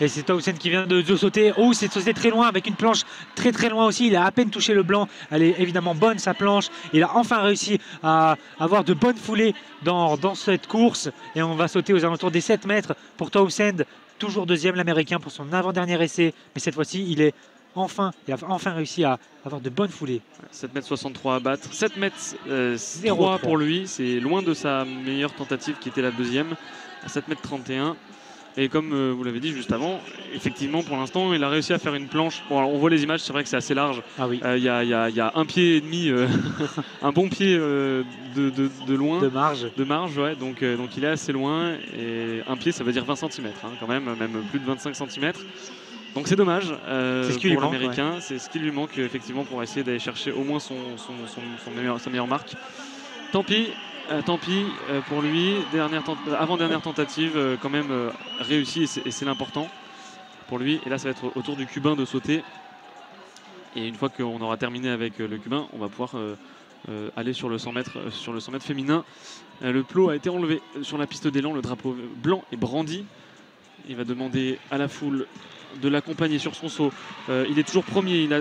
Et c'est Tausen qui vient de sauter. Oh, c'est sauté très loin avec une planche très très loin aussi. Il a à peine touché le blanc. Elle est évidemment bonne sa planche. Il a enfin réussi à avoir de bonnes foulées dans cette course. Et on va sauter aux alentours des 7 mètres pour Tausen. Toujours deuxième l'Américain pour son avant-dernier essai. Mais cette fois-ci, il a enfin réussi à avoir de bonnes foulées. 7,63 m à battre. 7,03 m pour lui. C'est loin de sa meilleure tentative qui était la deuxième. À 7,31 m. Et comme vous l'avez dit juste avant, effectivement pour l'instant il a réussi à faire une planche. Bon, alors, on voit les images, c'est vrai que c'est assez large. Ah oui. Il y a un pied et demi, un bon pied de loin. De marge, ouais. Donc il est assez loin. Et un pied, ça veut dire 20 cm quand même plus de 25 cm. Donc c'est dommage pour l'Américain. Ouais. C'est ce qui lui manque effectivement pour essayer d'aller chercher au moins sa meilleure marque. Tant pis pour lui. Avant-dernière tentative quand même réussie et c'est l'important pour lui. Et là ça va être au tour du Cubain de sauter. Et une fois qu'on aura terminé avec le Cubain, on va pouvoir aller sur le 100 mètres féminin. Le plot a été enlevé sur la piste d'élan. Le drapeau blanc est brandi. Il va demander à la foule de l'accompagner sur son saut. Il est toujours premier. Il a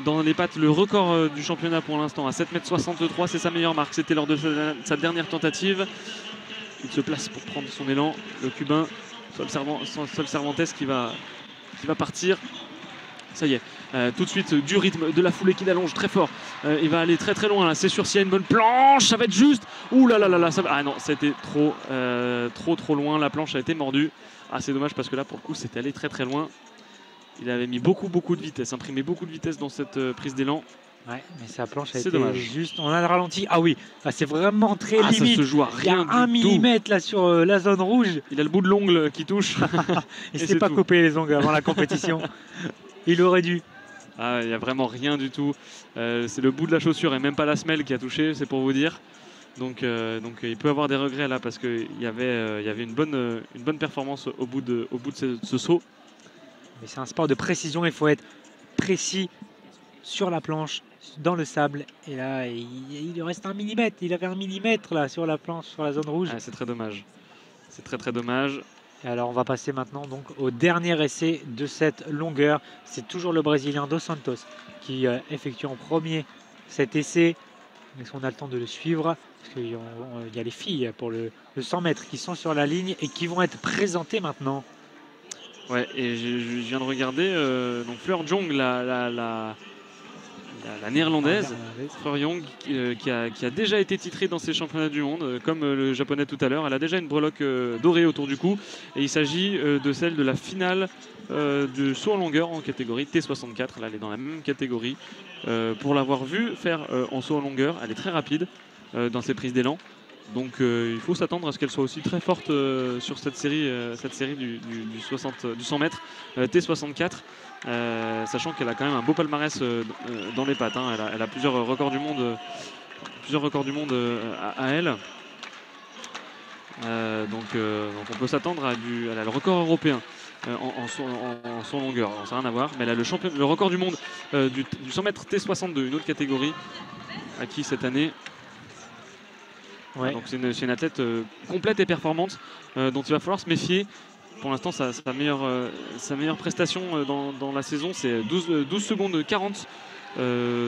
dans les pattes le record du championnat pour l'instant à 7,63 m. C'est sa meilleure marque. C'était lors de sa dernière tentative. Il se place pour prendre son élan. Le Cubain, Sol Cervantes qui va partir. Ça y est, tout de suite du rythme de la foulée qui l'allonge très fort. Il va aller très très loin là. C'est sûr s'il y a une bonne planche, ça va être juste. Ouh là là là là, ah non, c'était trop loin. La planche a été mordue. Ah c'est dommage parce que là pour le coup c'était allé très très loin. Il avait mis beaucoup de vitesse, imprimé beaucoup de vitesse dans cette prise d'élan. Ouais, mais sa planche a été dommage. Juste. On a le ralenti. Ah oui, c'est vraiment très limite. Ça se joue à rien. Il y a 1 mm là sur la zone rouge. Il a le bout de l'ongle qui touche. Il ne s'est pas coupé les ongles avant la compétition. Il aurait dû. Ah, il n'y a vraiment rien du tout. C'est le bout de la chaussure et même pas la semelle qui a touché, c'est pour vous dire. Donc il peut avoir des regrets là parce qu'il y avait une bonne performance au bout de ce saut. Mais c'est un sport de précision, il faut être précis sur la planche, dans le sable. Et là, il lui reste 1 mm. Il avait 1 mm là sur la planche, sur la zone rouge. Ah, c'est très dommage. C'est très dommage. Et alors on va passer maintenant donc au dernier essai de cette longueur. C'est toujours le Brésilien Dos Santos qui effectue en premier cet essai. Est-ce qu'on a le temps de le suivre? Parce qu'il y a les filles pour le 100 mètres qui sont sur la ligne et qui vont être présentées maintenant. Ouais, et je viens de regarder donc Fleur Jong, la néerlandaise, Fleur Jong, qui a déjà été titrée dans ces championnats du monde, comme le japonais tout à l'heure. Elle a déjà une breloque dorée autour du cou. Et il s'agit de celle de la finale du saut en longueur en catégorie T64. Là, elle est dans la même catégorie. Pour l'avoir vue faire en saut en longueur, elle est très rapide dans ses prises d'élan. Donc il faut s'attendre à ce qu'elle soit aussi très forte sur cette série du 100 mètres T64, sachant qu'elle a quand même un beau palmarès dans les pattes. Hein. Elle a plusieurs records du monde, à elle. Donc on peut s'attendre à elle a le record européen en saut longueur. Alors, ça n'a rien à voir, mais elle a le record du monde du 100 mètres T62, une autre catégorie acquis cette année. Ouais. Donc c'est une athlète complète et performante dont il va falloir se méfier. Pour l'instant, sa meilleure prestation dans la saison, c'est 12 secondes 40.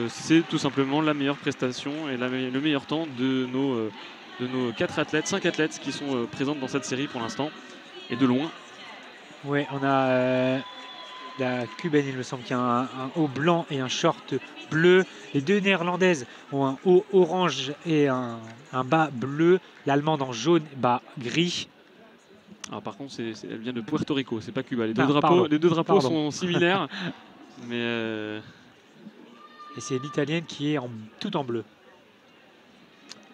C'est tout simplement la meilleure prestation et le meilleur temps de nos 5 athlètes qui sont présentes dans cette série pour l'instant, et de loin. Oui, on a la cubaine, il me semble, qui a un haut blanc et un short bleu. Les deux néerlandaises ont un haut orange et un bas bleu. L'allemande en jaune, bas gris. Alors par contre, elle vient de Puerto Rico, c'est pas Cuba. Les deux drapeaux sont similaires. Mais et c'est l'italienne qui est tout en bleu.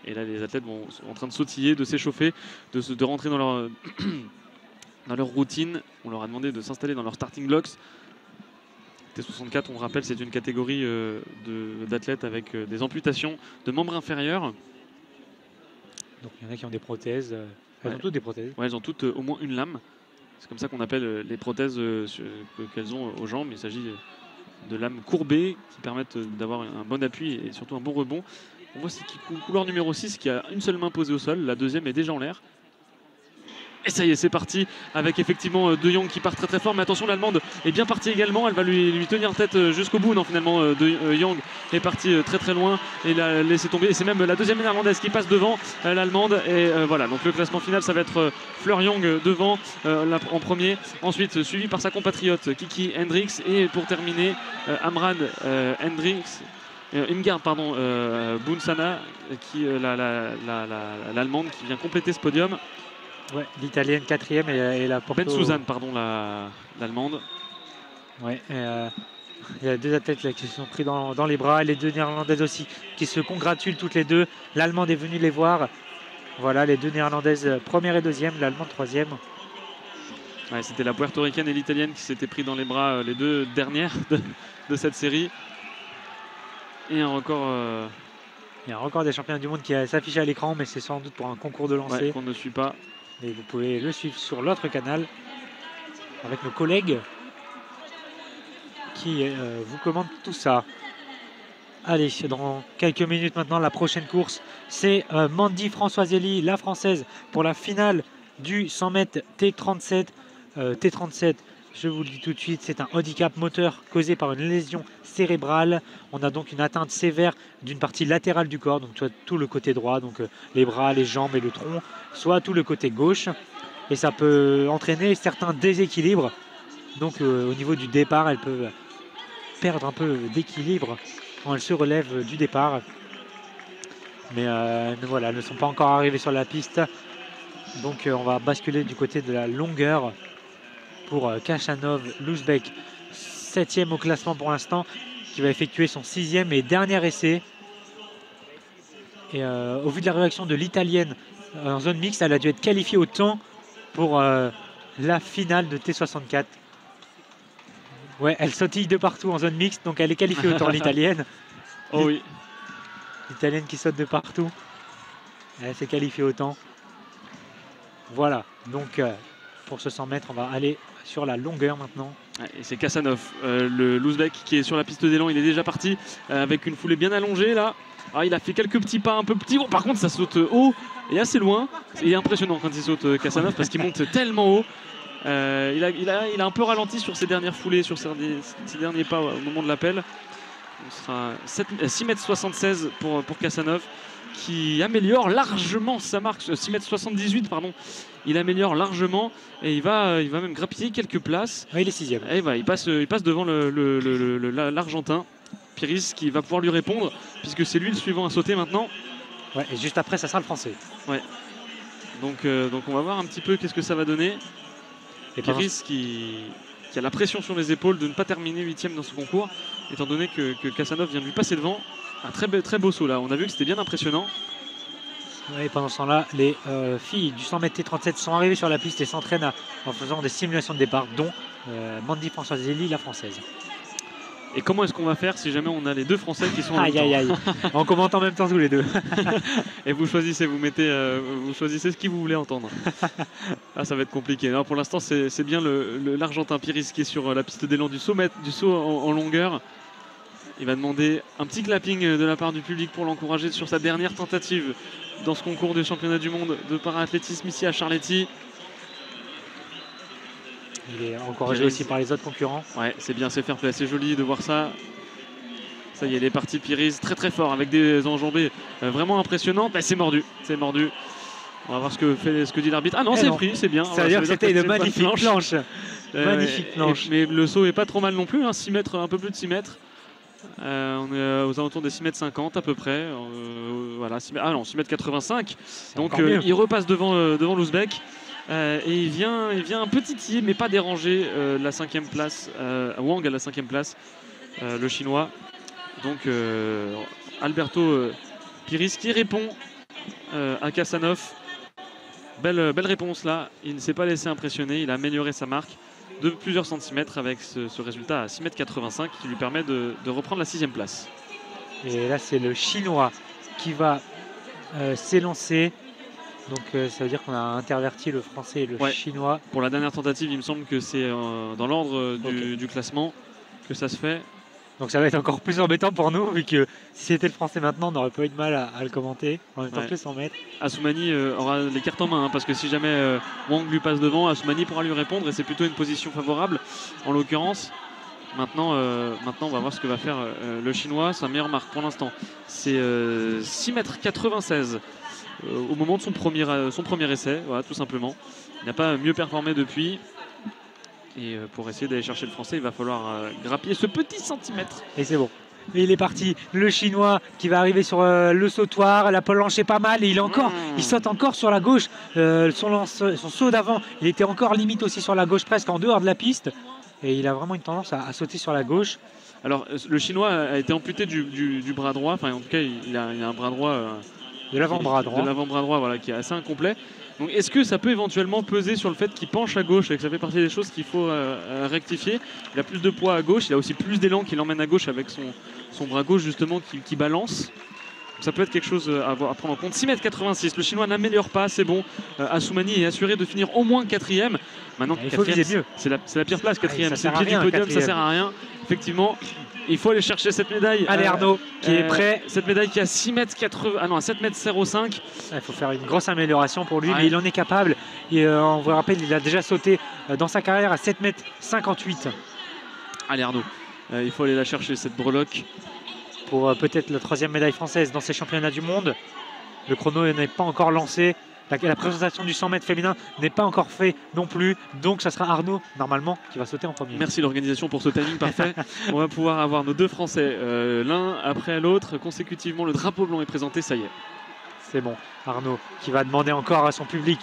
Et là, les athlètes sont en train de sautiller, de s'échauffer, de rentrer dans leur dans leur routine. On leur a demandé de s'installer dans leur starting blocks. T64, on rappelle, c'est une catégorie d'athlètes avec des amputations de membres inférieurs. Donc il y en a qui ont des prothèses. Elles ont toutes des prothèses. Ouais, elles ont toutes au moins une lame. C'est comme ça qu'on appelle les prothèses qu'elles ont aux jambes. Il s'agit de lames courbées qui permettent d'avoir un bon appui et surtout un bon rebond. On voit c'est couloir numéro 6 qui a une seule main posée au sol. La deuxième est déjà en l'air. Et ça y est, c'est parti avec effectivement De Jong qui part très très fort. Mais attention, l'Allemande est bien partie également. Elle va lui tenir tête jusqu'au bout. Non, finalement, De Jong est parti très très loin et l'a laissé tomber. Et c'est même la deuxième néerlandaise qui passe devant l'Allemande. Et voilà, donc le classement final, ça va être Fleur Jong devant en premier. Ensuite, suivi par sa compatriote Kiki Hendricks. Et pour terminer, Amran Hendricks. Imgard, pardon, Bunsana, l'Allemande qui vient compléter ce podium. Ouais, l'italienne 4e et la Porto. Ben Suzanne, pardon, l'allemande. Ouais, il y a deux athlètes là, qui se sont pris dans les bras, les deux néerlandaises aussi qui se congratulent toutes les deux. L'allemande est venue les voir. Voilà, les deux néerlandaises première et deuxième, l'allemande troisième. Ouais, c'était la puertoricaine et l'italienne qui s'étaient pris dans les bras, les deux dernières de cette série. Et un record. Il y a un record des championnats du monde qui s'affiche à l'écran, mais c'est sans doute pour un concours de lancer. Ouais, qu'on ne suit pas. Et vous pouvez le suivre sur l'autre canal avec nos collègues qui vous commentent tout ça. Allez, dans quelques minutes maintenant, la prochaine course, c'est Mandy Françoiselli, la française, pour la finale du 100 mètres T37. T37, je vous le dis tout de suite, c'est un handicap moteur causé par une lésion cérébrale. On a donc une atteinte sévère d'une partie latérale du corps, donc soit tout le côté droit, donc les bras, les jambes et le tronc, soit tout le côté gauche. Et ça peut entraîner certains déséquilibres. Donc au niveau du départ, elles peuvent perdre un peu d'équilibre quand elles se relèvent du départ. Mais voilà, elles ne sont pas encore arrivées sur la piste. Donc on va basculer du côté de la longueur pour Khachanov Louzbek, 7e au classement pour l'instant, qui va effectuer son 6e et dernier essai. Et au vu de la réaction de l'italienne en zone mixte, elle a dû être qualifiée au temps pour la finale de T64. Ouais, elle sautille de partout en zone mixte, donc elle est qualifiée au temps, l'italienne. Oh oui. L'italienne qui saute de partout. Elle s'est qualifiée au temps. Voilà, donc pour ce 100 mètres, on va aller sur la longueur maintenant. Et c'est Khachanov, le Louzbek qui est sur la piste d'élan. Il est déjà parti avec une foulée bien allongée là. Alors, il a fait quelques petits pas un peu petits. Oh, par contre, ça saute haut et assez loin. Il est impressionnant quand il saute Khachanov parce qu'il monte tellement haut. Il a un peu ralenti sur ses dernières foulées, sur ses derniers pas au moment de l'appel. Ce sera 6,76 m pour Khachanov, qui améliore largement sa marque. 6,78 m, pardon. Il améliore largement et il va même grappiller quelques places. Oui, il est 6e. Et il passe devant l'Argentin, Piris, qui va pouvoir lui répondre, puisque c'est lui le suivant à sauter maintenant. Ouais, et juste après, ça sera le français. Ouais. Donc on va voir un petit peu qu'est-ce que ça va donner. Et Piris qui a la pression sur les épaules de ne pas terminer 8e dans ce concours, étant donné que Khachanov vient de lui passer devant. Un très beau saut là. On a vu que c'était bien impressionnant. Ouais, pendant ce temps-là, les filles du 100 mètres T37 sont arrivées sur la piste et s'entraînent en faisant des simulations de départ, dont Mandy Françoiselli, la française. Et comment est-ce qu'on va faire si jamais on a les deux Français qui sont en même temps ? Aïe. On commente en même temps tous les deux. Et vous choisissez, vous choisissez ce que vous voulez entendre. Ah, ça va être compliqué. Non, pour l'instant, c'est bien l'Argentin Piris qui est sur la piste d'élan du saut en longueur. Il va demander un petit clapping de la part du public pour l'encourager sur sa dernière tentative dans ce concours du championnat du monde de para-athlétisme ici à Charletti. Il est encouragé aussi par les autres concurrents. Ouais, c'est bien, c'est fair play, c'est joli de voir ça. Ça y est, il est parti Piris très fort avec des enjambées vraiment impressionnantes. Bah, c'est mordu. On va voir ce que dit l'arbitre. Ah non, c'est pris, c'est bien. Ça veut dire que c'était une magnifique planche. Magnifique planche. Mais le saut est pas trop mal non plus, hein, 6 mètres, un peu plus de 6 mètres. On est aux alentours des 6,50 m à peu près. Voilà, 6,85 m. Donc il repasse devant l'Ouzbek. Et il vient un petit titiller, mais pas déranger la 5e place. Wang à la 5e place, le chinois. Donc Alberto Piris qui répond à Khachanov. belle réponse là. Il ne s'est pas laissé impressionner. Il a amélioré sa marque de plusieurs centimètres avec ce résultat à 6,85 m qui lui permet de reprendre la 6e place. Et là, c'est le Chinois qui va s'élancer. Donc ça veut dire qu'on a interverti le Français et le Chinois. Pour la dernière tentative, il me semble que c'est dans l'ordre du classement que ça se fait. Donc ça va être encore plus embêtant pour nous, vu que si c'était le Français maintenant, on n'aurait pas eu de mal à le commenter. En étant que 100 mètres. Assoumani aura les cartes en main, hein, parce que si jamais Wang lui passe devant, Assoumani pourra lui répondre, et c'est plutôt une position favorable en l'occurrence. Maintenant, on va voir ce que va faire le Chinois. Sa meilleure marque pour l'instant, c'est 6,96 m au moment de son premier essai, voilà, tout simplement. Il n'a pas mieux performé depuis. Et pour essayer d'aller chercher le Français, il va falloir grappiller ce petit centimètre. Et c'est bon. Et il est parti, le Chinois qui va arriver sur le sautoir. La planche est pas mal et il saute encore sur la gauche. Son saut d'avant, il était encore limite aussi sur la gauche, presque en dehors de la piste. Et il a vraiment une tendance à sauter sur la gauche. Alors le Chinois a été amputé du bras droit. Enfin en tout cas, il a un bras droit. De l'avant-bras droit. De l'avant-bras droit, voilà, qui est assez incomplet. Donc est-ce que ça peut éventuellement peser sur le fait qu'il penche à gauche et que ça fait partie des choses qu'il faut rectifier? Il a plus de poids à gauche, il a aussi plus d'élan qui l'emmène à gauche avec son bras gauche justement qui balance. Ça peut être quelque chose à prendre en compte. 6,86 m, le Chinois n'améliore pas, c'est bon. Assoumani est assuré de finir au moins 4e. Maintenant, il faut viser mieux. C'est la pire place, 4e. C'est le pied du podium, ça sert à rien. Effectivement, il faut aller chercher cette médaille. Allez, Arnaud, qui est prêt. Cette médaille qui a 6,80 m. Ah non, à 7,05 m. Il faut faire une grosse amélioration pour lui, mais il en est capable. Et, on vous rappelle, il a déjà sauté dans sa carrière à 7,58 m. Allez, Arnaud, il faut aller la chercher, cette breloque. Pour peut-être la 3e médaille française dans ces championnats du monde. Le chrono n'est pas encore lancé. La présentation du 100 mètres féminin n'est pas encore fait non plus. Donc ça sera Arnaud, normalement, qui va sauter en premier. Merci l'organisation pour ce timing parfait. On va pouvoir avoir nos deux Français, l'un après l'autre, consécutivement. Le drapeau blanc est présenté, ça y est. C'est bon. Arnaud qui va demander encore à son public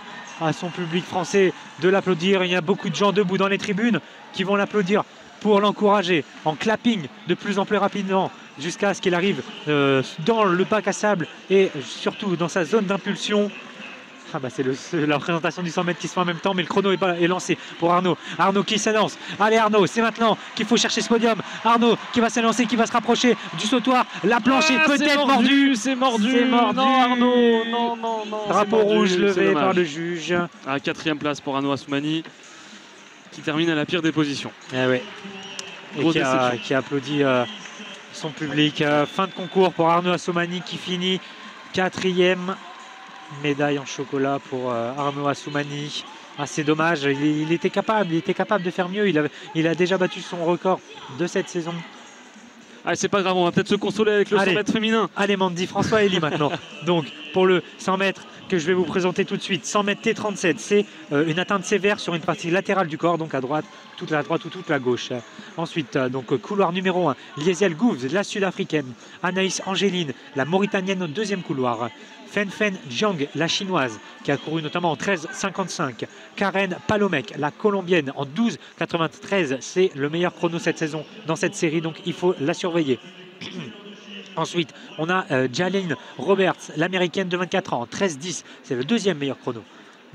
français de l'applaudir. Il y a beaucoup de gens debout dans les tribunes qui vont l'applaudir pour l'encourager en clapping de plus en plus rapidement jusqu'à ce qu'il arrive dans le bac à sable et surtout dans sa zone d'impulsion. Ah bah c'est la présentation du 100 mètres qui se fait en même temps, mais le chrono est lancé pour Arnaud. Arnaud qui s'élance. Allez Arnaud, c'est maintenant qu'il faut chercher ce podium. Arnaud qui va s'élancer, qui va se rapprocher du sautoir. La planche est peut-être mordue. C'est mordu. Non Arnaud, non. Drapeau rouge levé par le juge. À 4e place pour Arnaud Assoumani, qui termine à la pire des positions. Eh ouais. Et qui applaudit son public. Fin de concours pour Arnaud Assoumani qui finit 4e. Médaille en chocolat pour Arnaud Assoumani. Ah, c'est dommage, il était capable de faire mieux. Il a déjà battu son record de cette saison. Ah, c'est pas grave, on va peut-être se consoler avec le 100 mètres féminin. Allez Mandy, François Elie maintenant. Donc pour le 100 mètres que je vais vous présenter tout de suite, 100 mètres T37, c'est une atteinte sévère sur une partie latérale du corps, donc à droite, toute la droite ou toute la gauche. Ensuite, donc couloir numéro 1, Liesiel Gouvz, la sud-africaine, Anaïs Angéline, la mauritanienne au 2e couloir. Fen Jiang, la chinoise, qui a couru notamment en 13,55. Karen Palomek, la colombienne, en 12,93. C'est le meilleur chrono cette saison dans cette série, donc il faut la surveiller. Ensuite, on a Jalene Roberts, l'américaine de 24 ans, en 13,10. C'est le 2e meilleur chrono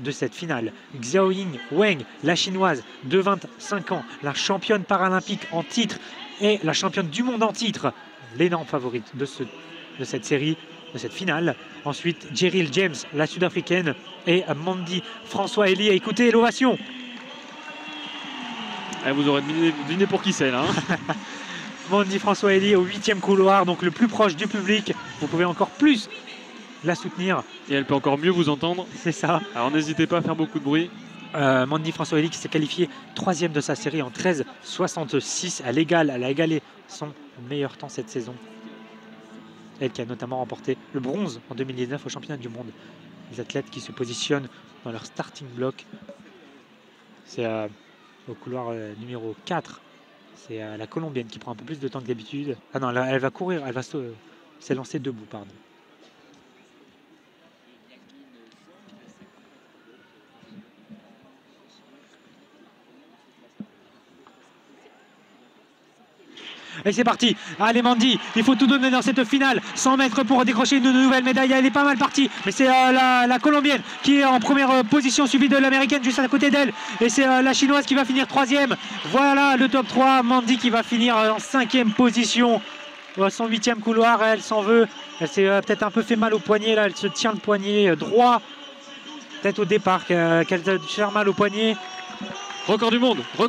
de cette finale. Xiaoying Wang, la chinoise de 25 ans, la championne paralympique en titre et la championne du monde en titre. L'énorme favorite de cette série, de cette finale. Ensuite, Jeryl James, la sud-africaine, et Mandy François Elie. Écoutez l'ovation. Vous aurez deviné pour qui c'est là. Mandy François Elie au 8e couloir, donc le plus proche du public. Vous pouvez encore plus la soutenir. Et elle peut encore mieux vous entendre. C'est ça. Alors n'hésitez pas à faire beaucoup de bruit. Mandy François Elie qui s'est qualifiée 3e de sa série en 13,66. Elle a égalé son meilleur temps cette saison. Elle qui a notamment remporté le bronze en 2019 au championnat du monde. Les athlètes qui se positionnent dans leur starting block. C'est au couloir numéro 4. C'est la colombienne qui prend un peu plus de temps que d'habitude. Ah non, elle va courir, elle va s'élancer debout, pardon. Et c'est parti. Allez Mandy, il faut tout donner dans cette finale. 100 mètres pour décrocher une nouvelle médaille. Elle est pas mal partie. Mais c'est la Colombienne qui est en première position, suivie de l'Américaine juste à côté d'elle. Et c'est la Chinoise qui va finir 3e. Voilà le top 3. Mandy qui va finir en 5e position. Son 8e couloir, elle s'en veut. Elle s'est peut-être un peu fait mal au poignet. Là, elle se tient le poignet droit. Peut-être au départ qu'elle a fait mal au poignet. Record du monde pour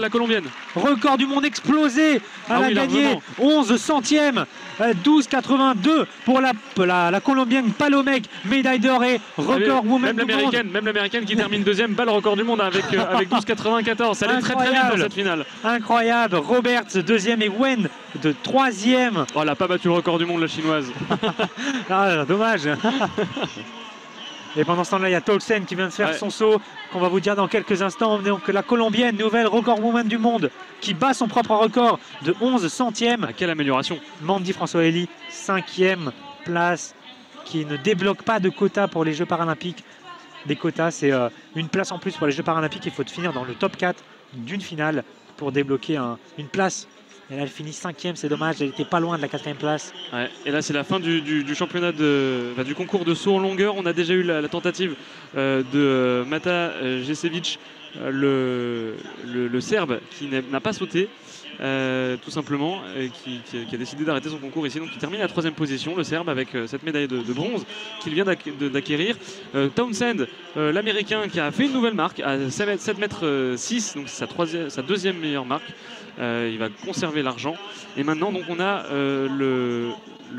la Colombienne. Record du monde explosé. Elle a gagné 11 centièmes. 12,82 pour la Colombienne Palomec, médaille d'or et record woman du monde. Même l'américaine qui termine 2e, bat le record du monde avec 12,94. Ça allait très très vite dans cette finale. Incroyable. Roberts 2e et Wen de 3e. Oh, elle n'a pas battu le record du monde, la chinoise. Ah, dommage. Et pendant ce temps-là, il y a Tolsen qui vient de faire son saut, qu'on va vous dire dans quelques instants. Donc la Colombienne, nouvelle record woman du monde, qui bat son propre record de 11 centièmes. Ah, quelle amélioration. Mandy François-Elie, 5e place, qui ne débloque pas de quota pour les Jeux paralympiques. Des quotas, c'est une place en plus pour les Jeux paralympiques. Il faut finir dans le top 4 d'une finale pour débloquer une place. Et là, elle finit 5e, c'est dommage, elle était pas loin de la 4e place. Ouais, et là, c'est la fin du championnat du concours de saut en longueur. On a déjà eu la tentative de Mata Jesevic, le Serbe, qui n'a pas sauté, tout simplement, qui a décidé d'arrêter son concours ici. Donc, il termine à la 3e position, le Serbe, avec cette médaille de bronze qu'il vient d'acquérir. Townsend, l'Américain, qui a fait une nouvelle marque à 7,6 m, donc c'est sa 2e meilleure marque. Il va conserver l'argent. Et maintenant, donc, on a le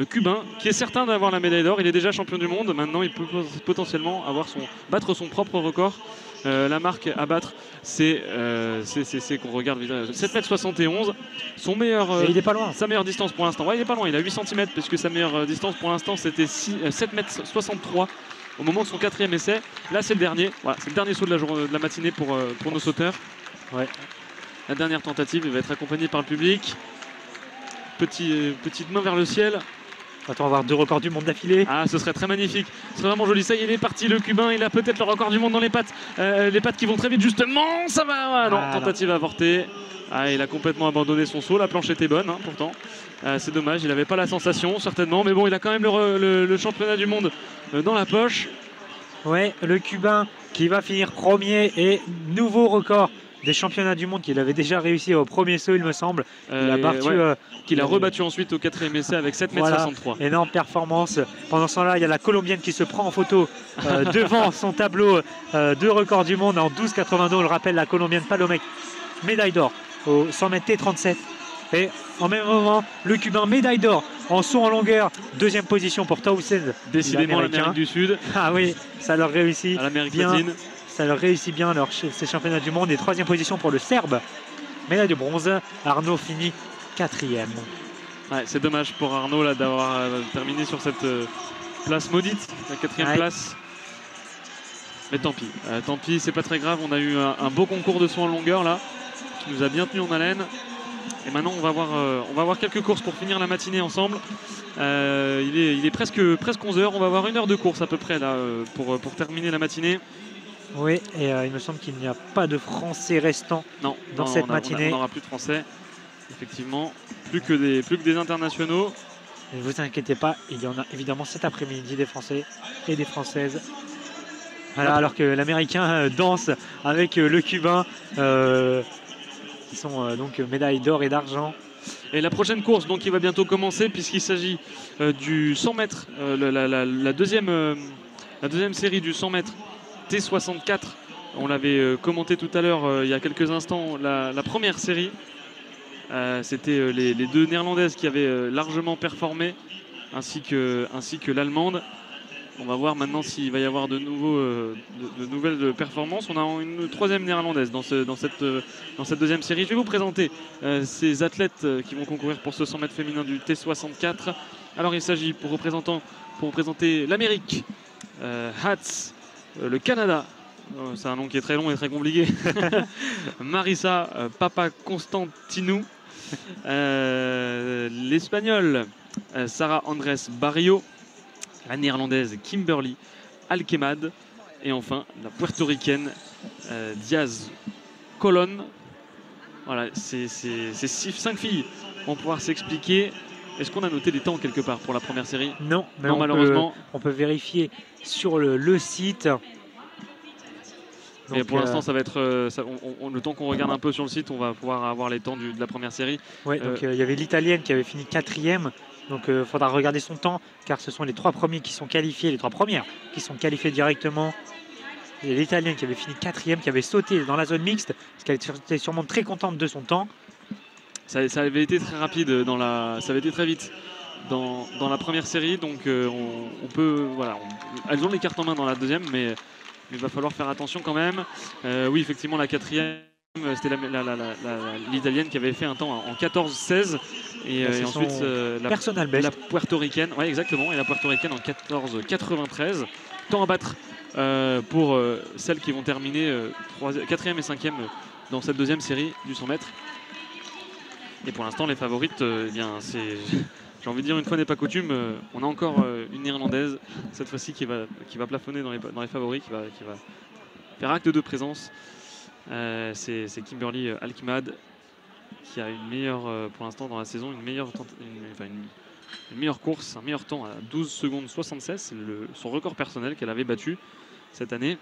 Cubain qui est certain d'avoir la médaille d'or. Il est déjà champion du monde. Maintenant, il peut potentiellement battre son propre record. La marque à battre, c'est qu'on regarde 7,71 m. Il est pas loin. Sa meilleure distance pour l'instant. Ouais, il est pas loin. Il a 8 cm puisque sa meilleure distance pour l'instant c'était 7,63 m au moment de son 4e essai. Là, c'est le dernier. Voilà, c'est le dernier saut de la matinée pour nos sauteurs. Ouais. La dernière tentative, il va être accompagné par le public. Petite main vers le ciel. Attends, on va avoir 2 records du monde d'affilée. Ah, ce serait très magnifique. Ce serait vraiment joli. Ça y est, il est parti, le Cubain. Il a peut-être le record du monde dans les pattes. Les pattes qui vont très vite, justement. Ça va. Ah, non, tentative avortée. Ah, il a complètement abandonné son saut. La planche était bonne, hein, pourtant. C'est dommage, il n'avait pas la sensation, certainement. Mais bon, il a quand même le championnat du monde dans la poche. Ouais, le Cubain qui va finir 1er et nouveau record des championnats du monde qu'il avait déjà réussi au premier saut, il me semble. Qu'il a rebattu ensuite au 4e essai avec 7,63 m. Voilà, énorme performance. Pendant ce temps-là, il y a la Colombienne qui se prend en photo devant son tableau de record du monde en 12,82. On le rappelle, la Colombienne Palomec, médaille d'or au 100 m T37. Et en même moment, le Cubain, médaille d'or en saut en longueur, 2e position pour Townsend. Décidément, l'Amérique du Sud. Ah oui, ça leur réussit. À l'Amérique bien. latine. Ça leur réussit bien ces championnats du monde. Et 3e position pour le Serbe, médaille de bronze. Arnaud finit 4e. Ouais, c'est dommage pour Arnaud là d'avoir terminé sur cette place maudite, la 4e place. Mais tant pis, c'est pas très grave. On a eu un beau concours de saut en longueur là, qui nous a bien tenu en haleine. Et maintenant, on va voir quelques courses pour finir la matinée ensemble. Il est presque 11 h. On va avoir 1 heure de course à peu près là pour terminer la matinée. Oui, et il me semble qu'il n'y a pas de Français restants dans cette matinée. On n'aura plus de Français, effectivement. Plus que des internationaux. Ne vous inquiétez pas, il y en a évidemment cet après-midi des Français et des Françaises. Voilà, alors que l'Américain danse avec le Cubain, qui sont donc médailles d'or et d'argent. Et la prochaine course donc, qui va bientôt commencer, puisqu'il s'agit du 100 mètres, la deuxième série du 100 mètres T64. On l'avait commenté tout à l'heure, il y a quelques instants, la première série. C'était les 2 Néerlandaises qui avaient largement performé, ainsi que l'Allemande. On va voir maintenant s'il va y avoir de nouvelles performances. On a une 3e Néerlandaise dans cette 2e série. Je vais vous présenter ces athlètes qui vont concourir pour ce 100 mètres féminin du T64. Alors il s'agit pour vous présenter l'Amérique, Hatz, le Canada, c'est un nom qui est très long et très compliqué, Marisa Papaconstantinou, l'Espagnol, Sara Andrés Barrio, la Néerlandaise Kimberly Alkemad et enfin la Puertoricaine Diaz Colon. Voilà, c'est 5 filles vont pouvoir s'expliquer. Est-ce qu'on a noté les temps quelque part pour la première série? Non, mais Non, malheureusement. on peut vérifier sur le site. Et pour l'instant, ça va être le temps qu'on regarde un peu sur le site, on va pouvoir avoir les temps de la première série. Ouais, donc il y avait l'Italienne qui avait fini 4e. Donc il faudra regarder son temps, car ce sont les 3 premiers qui sont qualifiés, les 3 premières qui sont qualifiées directement. Et l'Italienne qui avait fini 4e, qui avait sauté dans la zone mixte, parce qu'elle était sûrement très contente de son temps. Ça avait été très rapide, ça avait été très vite dans la première série, donc on peut, voilà, elles ont les cartes en main dans la deuxième, mais il va falloir faire attention quand même. Oui, effectivement, la 4e, c'était l'Italienne qui avait fait un temps en 14-16. Et ensuite, la puertoricaine, ouais, exactement, et la puertoricaine en 14-93. Temps à battre pour celles qui vont terminer 4e et 5e dans cette deuxième série du 100 mètres. Et pour l'instant, les favorites, eh bien, c'est... J'ai envie de dire, une fois n'est pas coutume, on a encore une Néerlandaise, cette fois-ci qui va plafonner dans les favoris, qui va faire acte de présence. C'est Kimberly Alkmaad qui a une meilleure, pour l'instant dans la saison, une meilleure course, un meilleur temps à 12 secondes 76. C'est son record personnel qu'elle avait battu cette année.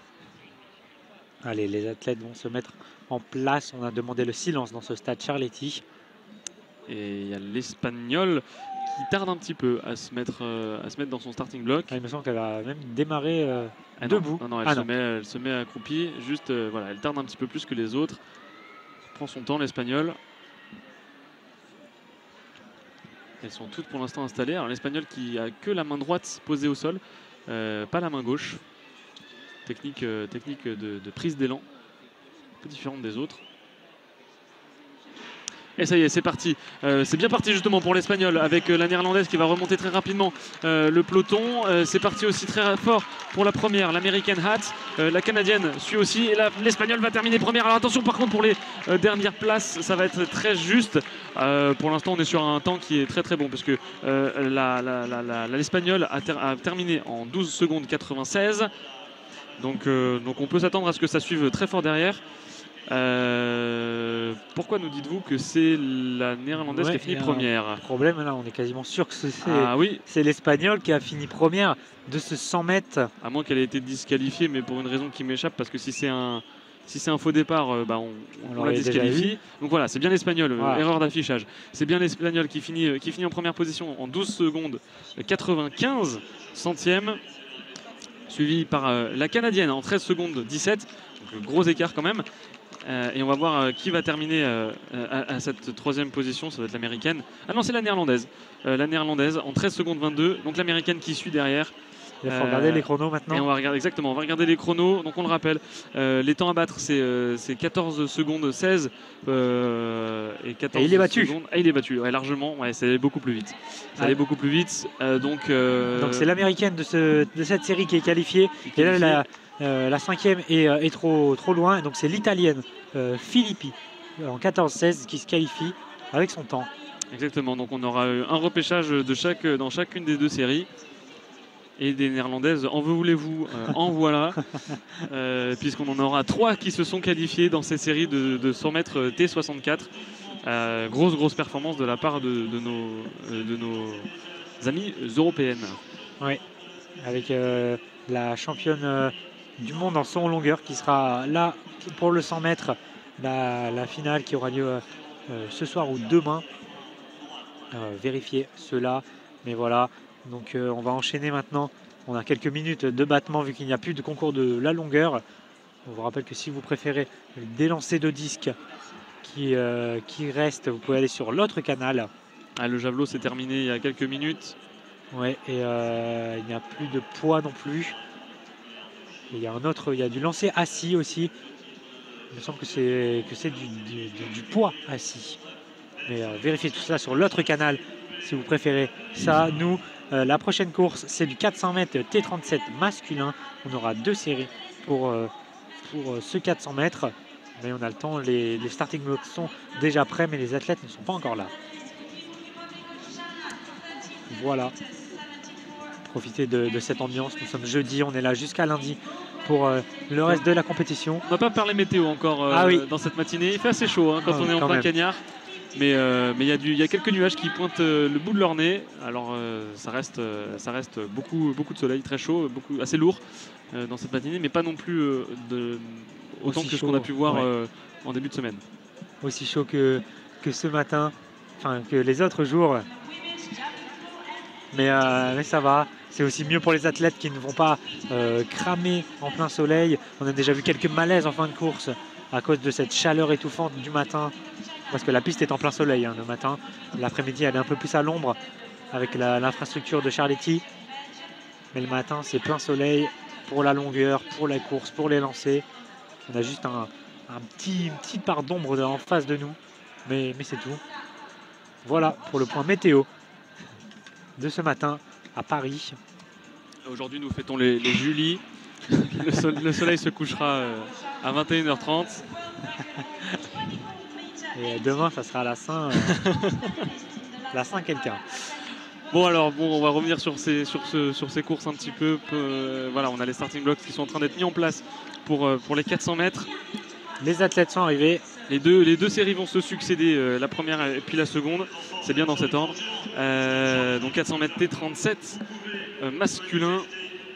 Allez, les athlètes vont se mettre en place. On a demandé le silence dans ce stade Charletti. Et il y a l'Espagnol qui tarde un petit peu à se mettre dans son starting block. Il me semble qu'elle a même démarré debout. Non, elle se met accroupie. Juste, voilà, elle tarde un petit peu plus que les autres. Elle prend son temps, l'Espagnol. Elles sont toutes pour l'instant installées. Alors l'Espagnol qui a que la main droite posée au sol, pas la main gauche. Technique de prise d'élan, un peu différente des autres. Et ça y est, c'est parti. C'est bien parti justement pour l'Espagnol avec la Néerlandaise qui va remonter très rapidement le peloton. C'est parti aussi très fort pour la première, l'American Hat. La Canadienne suit aussi. Et l'Espagnol va terminer première. Alors attention par contre pour les dernières places, ça va être très juste. Pour l'instant, on est sur un temps qui est très très bon parce que l'Espagnol a terminé en 12 secondes 96. Donc on peut s'attendre à ce que ça suive très fort derrière. Pourquoi nous dites-vous que c'est la Néerlandaise qui a fini première? Le problème là, on est quasiment sûr que oui, c'est l'Espagnol qui a fini première de ce 100 mètres. À moins qu'elle ait été disqualifiée, mais pour une raison qui m'échappe, parce que si c'est un faux départ, on la disqualifie. Donc voilà, c'est bien l'Espagnol, erreur d'affichage. C'est bien l'Espagnol qui finit en première position en 12 secondes 95 centièmes, suivi par la Canadienne en 13 secondes 17. Donc gros écart quand même. Et on va voir qui va terminer à cette troisième position. Ça va être l'Américaine. Ah non, c'est la Néerlandaise. La Néerlandaise en 13 secondes 22. Donc l'Américaine qui suit derrière. Il faut regarder les chronos maintenant. Et on va regarder les chronos. Donc on le rappelle, les temps à battre, c'est 14 secondes 16 et 14 il est battu. Secondes. Et il est battu, largement. Ouais, ça allait beaucoup plus vite. Donc c'est l'Américaine de cette série qui est qualifiée. Et là, la 5e est trop loin. Donc c'est l'Italienne Filippi en 14-16 qui se qualifie avec son temps. Exactement. Donc on aura un repêchage dans chacune des deux séries. Et des Néerlandaises, en voulez-vous, en voilà, puisqu'on en aura 3 qui se sont qualifiés dans ces séries de 100 mètres T64. Grosse performance de la part de nos amies européennes. Oui, avec la championne du monde en saut en longueur qui sera là pour le 100 mètres, la finale qui aura lieu ce soir ou demain. Vérifier cela, mais voilà. Donc on va enchaîner maintenant. On a quelques minutes de battement vu qu'il n'y a plus de concours de la longueur. On vous rappelle que si vous préférez des lancers de disques qui restent, vous pouvez aller sur l'autre canal. Le javelot s'est terminé il y a quelques minutes. Ouais, et il n'y a plus de poids non plus. Et il y a du lancer assis aussi. Il me semble que c'est du poids assis. Mais vérifiez tout ça sur l'autre canal si vous préférez ça. Nous, la prochaine course, c'est du 400 mètres T37 masculin. On aura 2 séries pour ce 400 mètres. Mais on a le temps, les starting blocks sont déjà prêts, mais les athlètes ne sont pas encore là. Voilà. Profitez de cette ambiance. Nous sommes jeudi, on est là jusqu'à lundi pour le reste de la compétition. On n'a pas parlé météo encore dans cette matinée. Il fait assez chaud quand on est en plein cagnard. Mais il y a quelques nuages qui pointent le bout de leur nez. Alors ça reste beaucoup de soleil, très chaud, assez lourd dans cette matinée, mais pas non plus autant Aussi que ce chaud, qu'on a pu voir ouais. en début de semaine. Aussi chaud que ce matin, enfin que les autres jours. Mais ça va. C'est aussi mieux pour les athlètes qui ne vont pas cramer en plein soleil. On a déjà vu quelques malaises en fin de course à cause de cette chaleur étouffante du matin. Parce que la piste est en plein soleil le matin. L'après-midi, elle est un peu plus à l'ombre avec l'infrastructure de Charletti. Mais le matin, c'est plein soleil pour la longueur, pour la course, pour les lancers. On a juste une petite part d'ombre en face de nous. Mais c'est tout. Voilà pour le point météo de ce matin à Paris. Aujourd'hui, nous fêtons les Julie. Le soleil se couchera à 21h30. Et demain, ça sera la Saint. La Saint quelqu'un. Bon, on va revenir sur ces courses un petit peu. Voilà, on a les starting blocks qui sont en train d'être mis en place pour les 400 mètres. Les athlètes sont arrivés. Les deux séries vont se succéder, la première et puis la seconde. C'est bien dans cet ordre. Donc 400 mètres T37 masculin.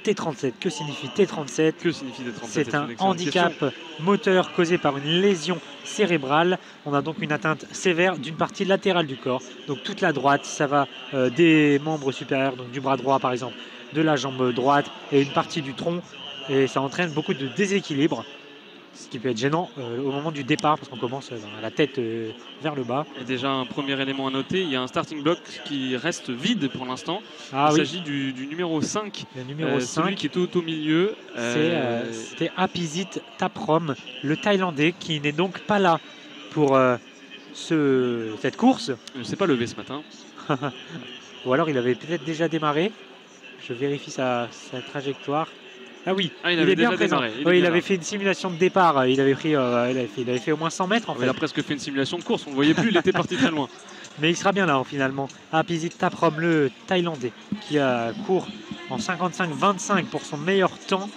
T37, que signifie T37? Que signifie T37? C'est un handicap moteur causé par une lésion cérébrale. On a donc une atteinte sévère d'une partie latérale du corps. Donc toute la droite, ça va des membres supérieurs, donc du bras droit par exemple, de la jambe droite et une partie du tronc. Et ça entraîne beaucoup de déséquilibre, ce qui peut être gênant au moment du départ parce qu'on commence la tête vers le bas. Et déjà un premier élément à noter, il y a un starting block qui reste vide pour l'instant. Il s'agit du numéro 5, le numéro 5, celui qui est tout au milieu. C'était Apizit Taprom, le Thaïlandais, qui n'est donc pas là pour cette course. Il ne s'est pas levé ce matin. Ou alors il avait peut-être déjà démarré. Je vérifie sa trajectoire. Ah oui, il est bien présent. Il avait fait une simulation de départ. Il avait fait au moins 100 mètres en fait. Il a presque fait une simulation de course. On ne le voyait plus. Il était parti très loin. Mais il sera bien là finalement. Apizit Taprom, le Thaïlandais, qui court en 55-25 pour son meilleur temps.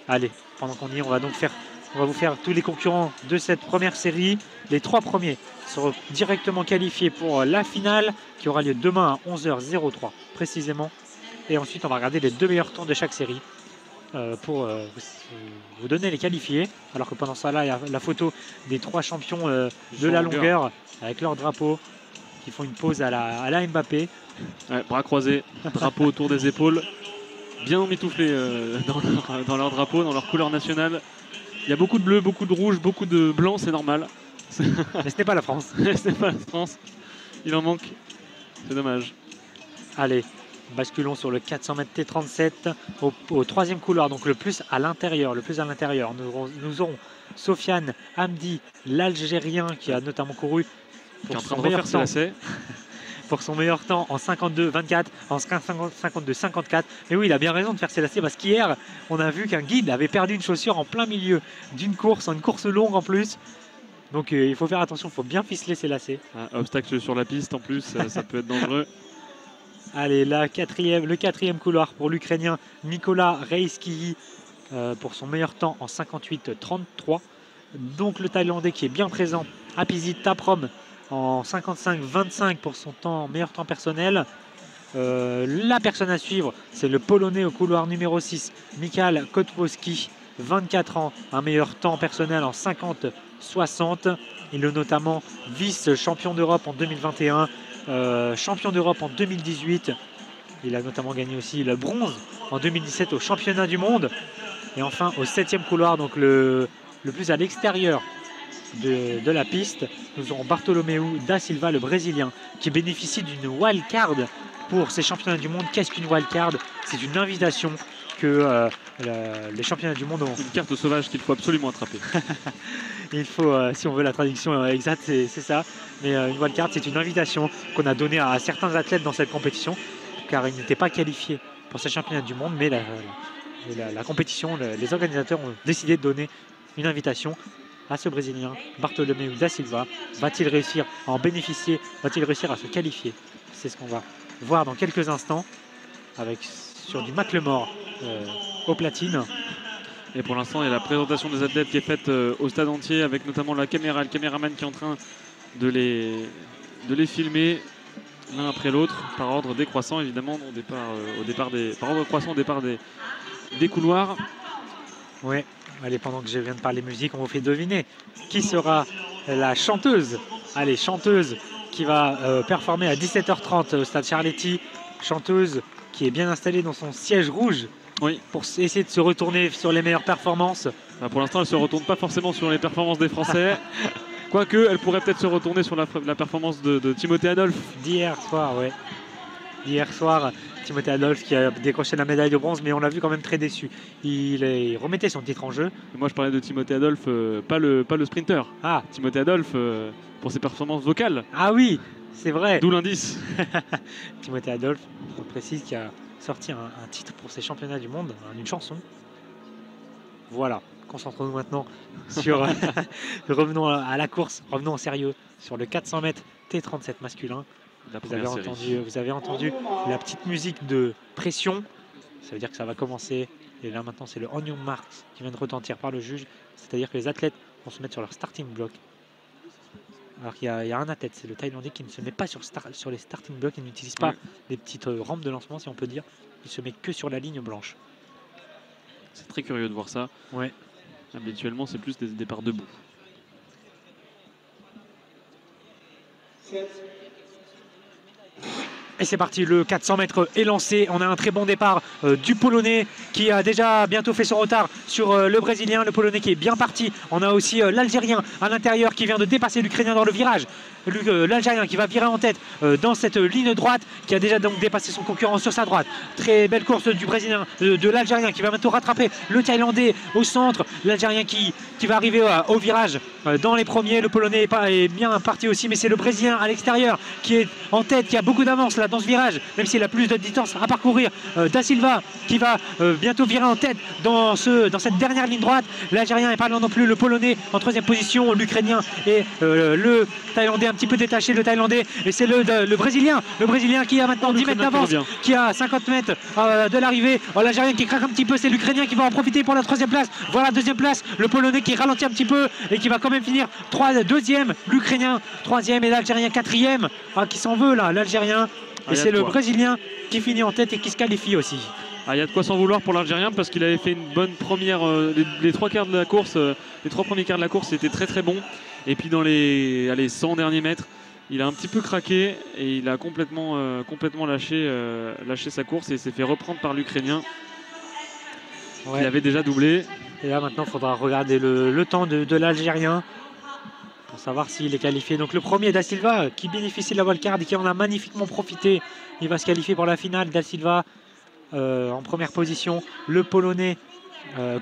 Allez, pendant qu'on y est, on va vous faire tous les concurrents de cette première série. Les 3 premiers seront directement qualifiés pour la finale qui aura lieu demain à 11h03 précisément. Et ensuite, on va regarder les 2 meilleurs temps de chaque série pour vous donner les qualifiés. Alors que pendant ça, là, il y a la photo des 3 champions de la longueur avec leur drapeau qui font une pause à la Mbappé. Ouais, bras croisés, drapeau autour des épaules, bien mitouflés dans leur drapeau, dans leur couleur nationale. Il y a beaucoup de bleu, beaucoup de rouge, beaucoup de blanc, c'est normal. Mais ce n'est pas la France. Ce n'est pas la France. Il en manque. C'est dommage. Allez. Basculons sur le 400 mètres T37 au 3e couloir, donc le plus à l'intérieur. Nous aurons Sofiane Hamdi, l'Algérien, qui a notamment couru pour son meilleur temps. Pour son meilleur temps en 52-24, en 52-54. Mais oui, il a bien raison de faire ses lacets parce qu'hier, on a vu qu'un guide avait perdu une chaussure en plein milieu d'une course, une course longue en plus. Donc il faut faire attention, il faut bien ficeler ses lacets. Obstacle sur la piste en plus, ça peut être dangereux. Allez, le 4e couloir pour l'Ukrainien Nicolas Reiskiyi pour son meilleur temps en 58-33. Donc le Thaïlandais qui est bien présent, Apizit Taprom en 55-25 pour son meilleur temps personnel. La personne à suivre, c'est le Polonais au couloir numéro 6, Michał Kotwowski, 24 ans, un meilleur temps personnel en 50-60. Il est notamment vice-champion d'Europe en 2021. Champion d'Europe en 2018. Il a notamment gagné aussi le bronze en 2017 au championnat du monde. Et enfin au 7e couloir, donc le plus à l'extérieur de la piste, nous aurons Bartolomeu da Silva, le Brésilien, qui bénéficie d'une wildcard pour ces championnats du monde. Qu'est-ce qu'une wildcard? C'est une invitation que les championnats du monde ont. Une carte sauvage qu'il faut absolument attraper. Il faut, si on veut la traduction exacte, c'est ça. Mais une wildcard, c'est une invitation qu'on a donnée à certains athlètes dans cette compétition, car ils n'étaient pas qualifiés pour ces championnats du monde. Mais la compétition, les organisateurs ont décidé de donner une invitation à ce Brésilien, Bartolomeu da Silva. Va-t-il réussir à en bénéficier? Va-t-il réussir à se qualifier? C'est ce qu'on va voir dans quelques instants, sur du Macklemore aux platines. Et pour l'instant, il y a la présentation des athlètes qui est faite au stade entier, avec notamment la caméra, le caméraman qui est en train de les filmer l'un après l'autre par ordre décroissant évidemment par ordre croissant au départ des couloirs. Ouais, allez, pendant que je viens de parler musique, on vous fait deviner qui sera la chanteuse. Allez, chanteuse qui va performer à 17h30 au stade Charletti. Chanteuse qui est bien installée dans son siège rouge Oui. pour essayer de se retourner sur les meilleures performances. Pour l'instant, elle ne se retourne pas forcément sur les performances des Français. Quoique, elle pourrait peut-être se retourner sur la performance de Timothée Adolphe. D'hier soir, ouais. D'hier soir, Timothée Adolphe qui a décroché la médaille de bronze, mais on l'a vu quand même très déçu. Il remettait son titre en jeu. Moi, je parlais de Timothée Adolphe, pas le sprinter. Ah, Timothée Adolphe, pour ses performances vocales. ah oui, c'est vrai. D'où l'indice. Timothée Adolphe, on précise, qui a sorti un titre pour ses championnats du monde, une chanson. Voilà, concentrons-nous maintenant sur... revenons à la course, revenons au sérieux sur le 400 mètres T37 masculin. Vous avez entendu la petite musique de pression, ça veut dire que ça va commencer. Et là maintenant c'est le onion mark qui vient de retentir par le juge, c'est-à-dire que les athlètes vont se mettre sur leur starting block. Alors qu'il y a un athlète, c'est le Thaïlandais qui ne se met pas sur les starting blocks, il n'utilise pas des petites rampes de lancement si on peut dire, il se met que sur la ligne blanche. C'est très curieux de voir ça. Ouais. Habituellement c'est plus des départs debout. Et c'est parti, le 400 mètres est lancé. On a un très bon départ du Polonais qui a déjà bientôt fait son retard sur le Brésilien. Le Polonais qui est bien parti. On a aussi l'Algérien à l'intérieur qui vient de dépasser l'Ukrainien dans le virage. L'Algérien qui va virer en tête dans cette ligne droite, qui a déjà donc dépassé son concurrent sur sa droite. Très belle course du Brésilien, de l'Algérien qui va bientôt rattraper le Thaïlandais au centre. L'Algérien qui va arriver au virage dans les premiers. Le Polonais est bien parti aussi, mais c'est le Brésilien à l'extérieur qui est en tête, qui a beaucoup d'avance là dans ce virage, même s'il a plus de distance à parcourir. Da Silva qui va bientôt virer en tête dans cette dernière ligne droite. L'Algérien est pas loin non plus, le Polonais en troisième position, l'Ukrainien et le Thaïlandais un petit peu détaché, le Thaïlandais, et c'est le Brésilien qui a maintenant 10 mètres d'avance, qui a 50 mètres de l'arrivée. L'Algérien qui craque un petit peu, c'est l'Ukrainien qui va en profiter pour la troisième place. Voilà, deuxième place, le Polonais qui ralentit un petit peu et qui va quand même finir deuxième, l'Ukrainien troisième et l'Algérien quatrième, qui s'en veut là, l'Algérien. Et c'est le Brésilien qui finit en tête et qui se qualifie aussi. Il y a de quoi s'en vouloir pour l'Algérien parce qu'il avait fait une bonne première. Les trois quarts de la course, les trois premiers quarts de la course étaient très très bons. Et puis dans les 100 derniers mètres, il a un petit peu craqué et il a complètement lâché sa course et s'est fait reprendre par l'Ukrainien. Ouais. Il avait déjà doublé. Et là maintenant, il faudra regarder le temps de l'Algérien pour savoir s'il est qualifié. Donc le premier, Da Silva, qui bénéficie de la wildcard et qui en a magnifiquement profité. Il va se qualifier pour la finale. Da Silva en première position. Le Polonais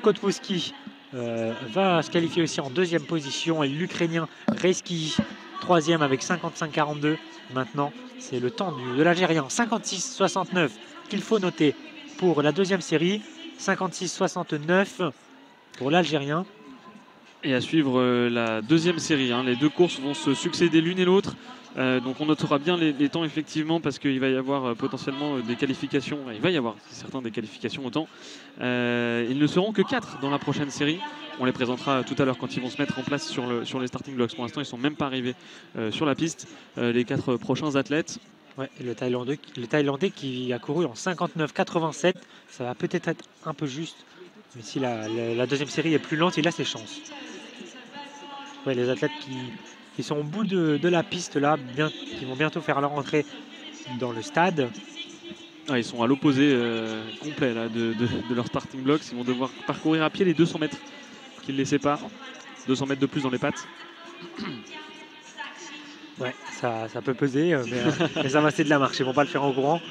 Kotwuski va se qualifier aussi en deuxième position. Et l'Ukrainien Reski, troisième avec 55-42. Maintenant, c'est le temps de l'Algérien. 56-69 qu'il faut noter pour la deuxième série. 56-69 pour l'Algérien. Et à suivre la deuxième série. Les deux courses vont se succéder l'une et l'autre. Donc on notera bien les temps effectivement parce qu'il va y avoir potentiellement des qualifications. Il va y avoir certains des qualifications au temps. Ils ne seront que 4 dans la prochaine série. On les présentera tout à l'heure quand ils vont se mettre en place sur les starting blocks. Pour l'instant, ils ne sont même pas arrivés sur la piste. Les 4 prochains athlètes. Ouais, le Thaïlandais qui a couru en 59-87. Ça va peut-être être un peu juste. Mais si la deuxième série est plus lente, il a ses chances. Ouais, les athlètes qui sont au bout de la piste là, qui vont bientôt faire leur entrée dans le stade. Ils sont à l'opposé complet là, de leur starting blocks. Ils vont devoir parcourir à pied les 200 mètres qui les séparent. 200 mètres de plus dans les pattes. Ouais, ça peut peser, mais ça va, c'est de la marche. Ils vont pas le faire en courant.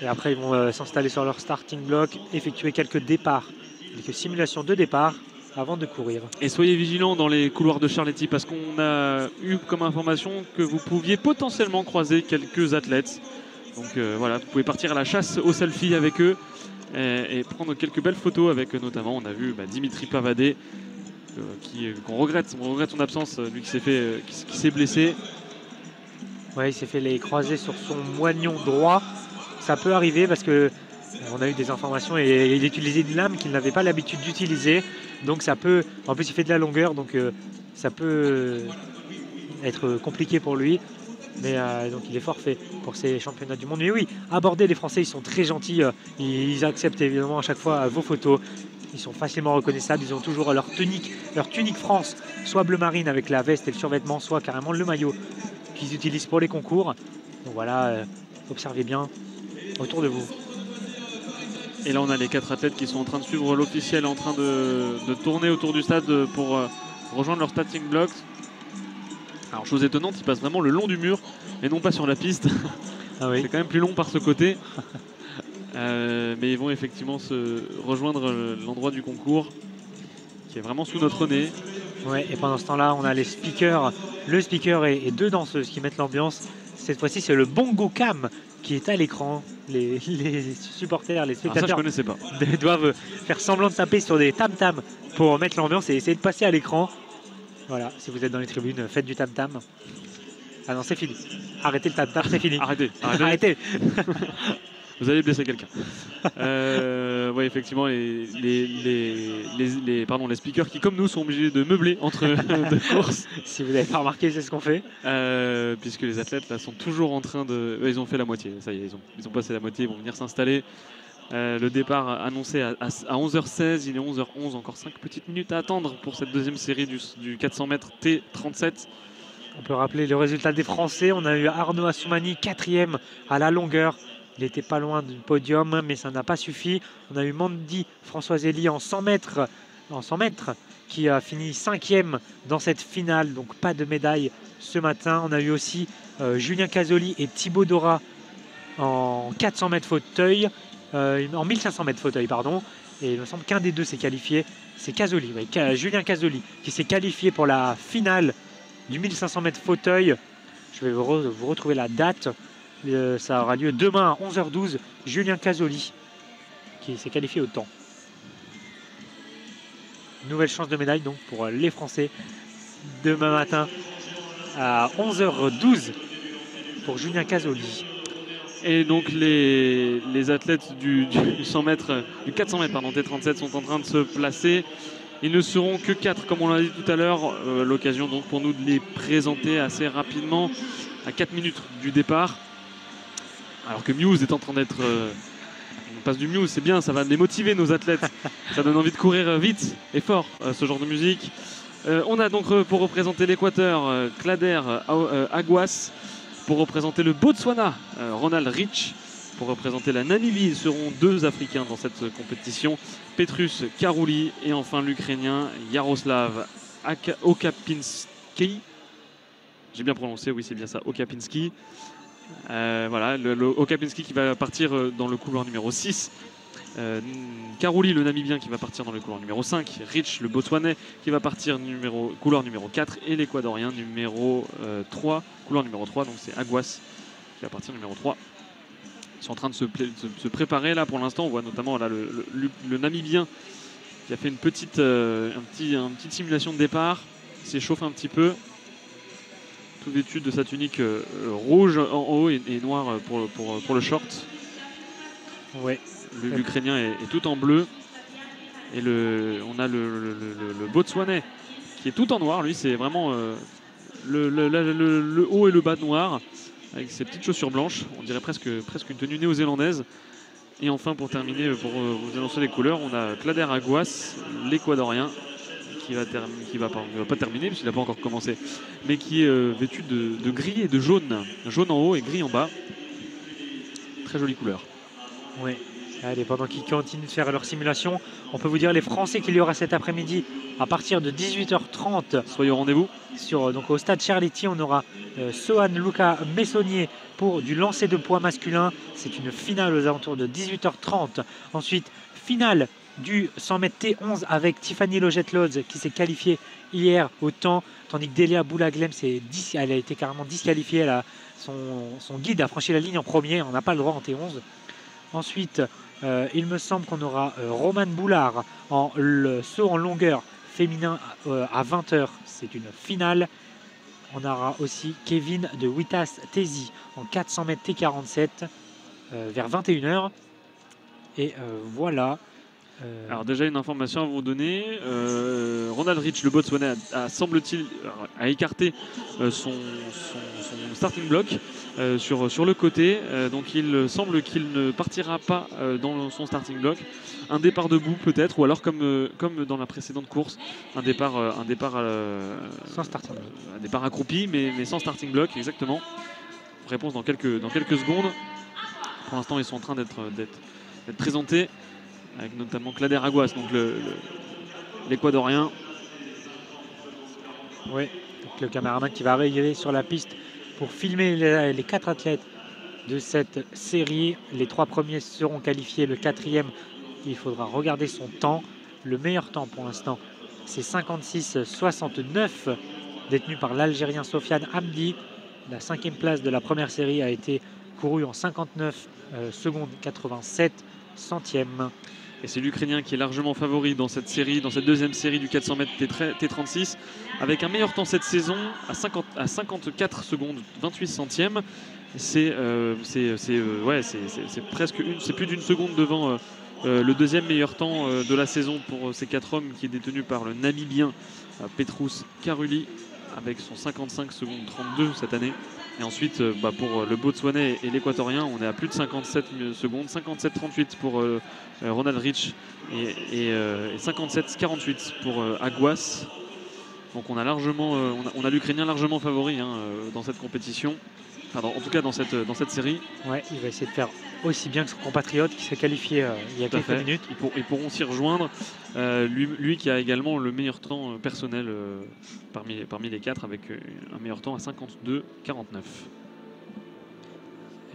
Et après, ils vont s'installer sur leur starting block, effectuer quelques départs, quelques simulations de départ avant de courir. Et soyez vigilants dans les couloirs de Charletti parce qu'on a eu comme information que vous pouviez potentiellement croiser quelques athlètes. Donc voilà, vous pouvez partir à la chasse aux selfies avec eux et prendre quelques belles photos avec notamment, on a vu Dimitri Pavadé qu'on regrette son absence, lui qui s'est blessé. Ouais, il s'est fait les croisés sur son moignon droit. Ça peut arriver parce que on a eu des informations et il utilisait une lame qu'il n'avait pas l'habitude d'utiliser. Donc ça peut, en plus il fait de la longueur, donc ça peut être compliqué pour lui. Mais donc il est forfait pour ces championnats du monde. Mais oui, aborder les Français, ils sont très gentils. Ils acceptent évidemment à chaque fois vos photos. Ils sont facilement reconnaissables. Ils ont toujours leur tunique France, soit bleu marine avec la veste et le survêtement, soit carrément le maillot qu'ils utilisent pour les concours. Donc voilà, observez bien autour de vous. Et là, on a les 4 athlètes qui sont en train de suivre l'officiel, en train de tourner autour du stade pour rejoindre leur starting blocks. Alors, chose étonnante, ils passent vraiment le long du mur et non pas sur la piste. Ah oui. C'est quand même plus long par ce côté. Mais ils vont effectivement se rejoindre l'endroit du concours qui est vraiment sous notre nez. Ouais, et pendant ce temps-là, on a les speakers, le speaker et 2 danseuses qui mettent l'ambiance. Cette fois-ci, c'est le Bongo Cam qui est à l'écran. Les supporters, les spectateurs Alors ça, je connaissais pas. doivent faire semblant de taper sur des tam-tams pour mettre l'ambiance et essayer de passer à l'écran. Voilà, si vous êtes dans les tribunes, faites du tam-tam. Ah non, c'est fini. Arrêtez le tam-tam, c'est fini. Arrêtez. Vous allez blesser quelqu'un. Oui, effectivement, les speakers qui, comme nous, sont obligés de meubler entre deux courses. Si vous n'avez pas remarqué, c'est ce qu'on fait. Puisque les athlètes là sont toujours en train de... ils ont fait la moitié, ça y est, ils ont passé la moitié, ils vont venir s'installer. Le départ annoncé à 11h16, il est 11h11, encore 5 petites minutes à attendre pour cette deuxième série du 400 mètres T37. On peut rappeler le résultat des Français. On a eu Arnaud Assoumani, 4e à la longueur. Il n'était pas loin du podium, mais ça n'a pas suffi. On a eu Mandy Françoiselli en 100 mètres, qui a fini 5e dans cette finale. Donc pas de médaille ce matin. On a eu aussi Julien Casoli et Thibaut Dora en 400 mètres fauteuil. En 1500 mètres fauteuil, pardon. Et il me semble qu'un des deux s'est qualifié. C'est Casoli, oui, Julien Casoli, qui s'est qualifié pour la finale du 1500 mètres fauteuil. Je vais vous retrouver la date. Ça aura lieu demain à 11h12. Julien Casoli, qui s'est qualifié au temps. Nouvelle chance de médaille donc pour les Français. Demain matin à 11h12 pour Julien Casoli. Et donc les athlètes du 400 mètres T37 sont en train de se placer. Ils ne seront que 4 comme on l'a dit tout à l'heure. L'occasion donc pour nous de les présenter assez rapidement à 4 minutes du départ. Alors que Muse est en train d'être... on passe du Muse, c'est bien, ça va les motiver nos athlètes. Ça donne envie de courir vite et fort ce genre de musique. On a donc pour représenter l'Équateur Klader Aguas. Pour représenter le Botswana, Ronald Rich. Pour représenter la Namibie, ils seront 2 Africains dans cette compétition. Petrus Karouli et enfin l'Ukrainien Yaroslav Okapinski. J'ai bien prononcé, oui c'est bien ça, Okapinski. Voilà, le Okapinski qui va partir dans le couloir numéro 6. Karouli, le Namibien, qui va partir dans le couloir numéro 5. Rich, le Botswanais, qui va partir couloir numéro 4. Et l'Équadorien, numéro 3. Couloir numéro 3, donc c'est Aguas qui va partir numéro 3. Ils sont en train de se préparer là pour l'instant. On voit notamment là, le Namibien qui a fait une petite simulation de départ. Il s'échauffe un petit peu. Tout vêtu de sa tunique rouge en haut et noire pour le short. Ouais. L'Ukrainien est tout en bleu. Et on a le Botswanais qui est tout en noir. Lui, c'est vraiment le haut et le bas noir avec ses petites chaussures blanches. On dirait presque une tenue néo-zélandaise. Et enfin, pour terminer, pour vous annoncer les couleurs, on a Klader Aguas, l'Équadorien, qui va pas terminer puisqu'il n'a pas encore commencé, mais qui est vêtu de gris et de jaune. Jaune en haut et gris en bas. Très jolie couleur. Oui. Allez, pendant qu'ils continuent de faire leur simulation, on peut vous dire les Français qu'il y aura cet après-midi à partir de 18h30. Soyez au rendez-vous. Donc au stade Charletti, on aura Sohan Luca Messonnier pour du lancer de poids masculin. C'est une finale aux alentours de 18h30. Ensuite, finale du 100 mètres T11 avec Tiffany Logette-Lodz qui s'est qualifiée hier au temps, tandis que Delia Boulaglem, elle a été carrément disqualifiée. Son guide a franchi la ligne en premier, on n'a pas le droit en T11. Ensuite, il me semble qu'on aura Roman Boulard en saut en longueur féminin à 20h. C'est une finale. On aura aussi Kevin de Witas Tesi en 400 mètres T47 vers 21h. Et voilà. Alors déjà une information à vous donner, Ronald Rich, le Botswanais, semble-t-il a écarté son starting block sur le côté, donc il semble qu'il ne partira pas dans son starting block. Un départ debout peut-être, ou alors comme dans la précédente course, un départ sans starting block. Un départ accroupi mais sans starting block, exactement. Réponse dans quelques secondes. Pour l'instant ils sont en train d'être présentés, avec notamment Klader Aguas, donc l'Équadorien. Oui, donc le caméraman qui va arriver sur la piste pour filmer les 4 athlètes de cette série. Les 3 premiers seront qualifiés, le 4e, il faudra regarder son temps. Le meilleur temps pour l'instant, c'est 56,69, détenu par l'Algérien Sofiane Hamdi. La 5e place de la première série a été courue en 59 secondes 87 centièmes. Et c'est l'Ukrainien qui est largement favori dans cette série, dans cette deuxième série du 400 mètres T36, avec un meilleur temps cette saison à 54 secondes 28 centièmes. C'est plus d'une seconde devant le deuxième meilleur temps de la saison pour ces 4 hommes, qui est détenu par le Namibien Petrus Karuli, avec son 55 secondes 32 cette année. Et ensuite, pour le Botswanais et l'Équatorien, on est à plus de 57 secondes, 57-38 pour Ronald Rich et 57-48 pour Aguas. Donc on a l'Ukrainien largement favori dans cette compétition, enfin, en tout cas dans cette série. Ouais, il va essayer de faire aussi bien que son compatriote qui s'est qualifié il y a quelques minutes. Ils pourront s'y rejoindre. Lui qui a également le meilleur temps personnel parmi les 4, avec un meilleur temps à 52-49.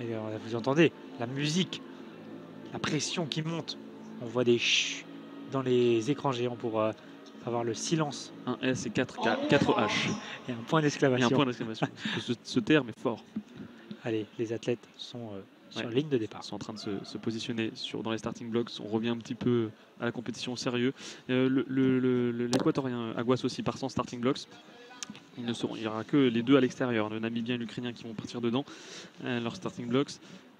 Et vous entendez la musique, la pression qui monte. On voit des chut dans les écrans géants pour avoir le silence. Un S et 4 H. Et un point d'exclamation. Ce terme est fort. Allez, les athlètes sont sur ligne de départ. Ils sont en train de se positionner dans les starting blocks. On revient un petit peu à la compétition au sérieux. L'Équatorien Aguas aussi part sans starting blocks. Il n'y aura que les 2 à l'extérieur, le Namibien et l'Ukrainien, qui vont partir dedans, leurs starting blocks.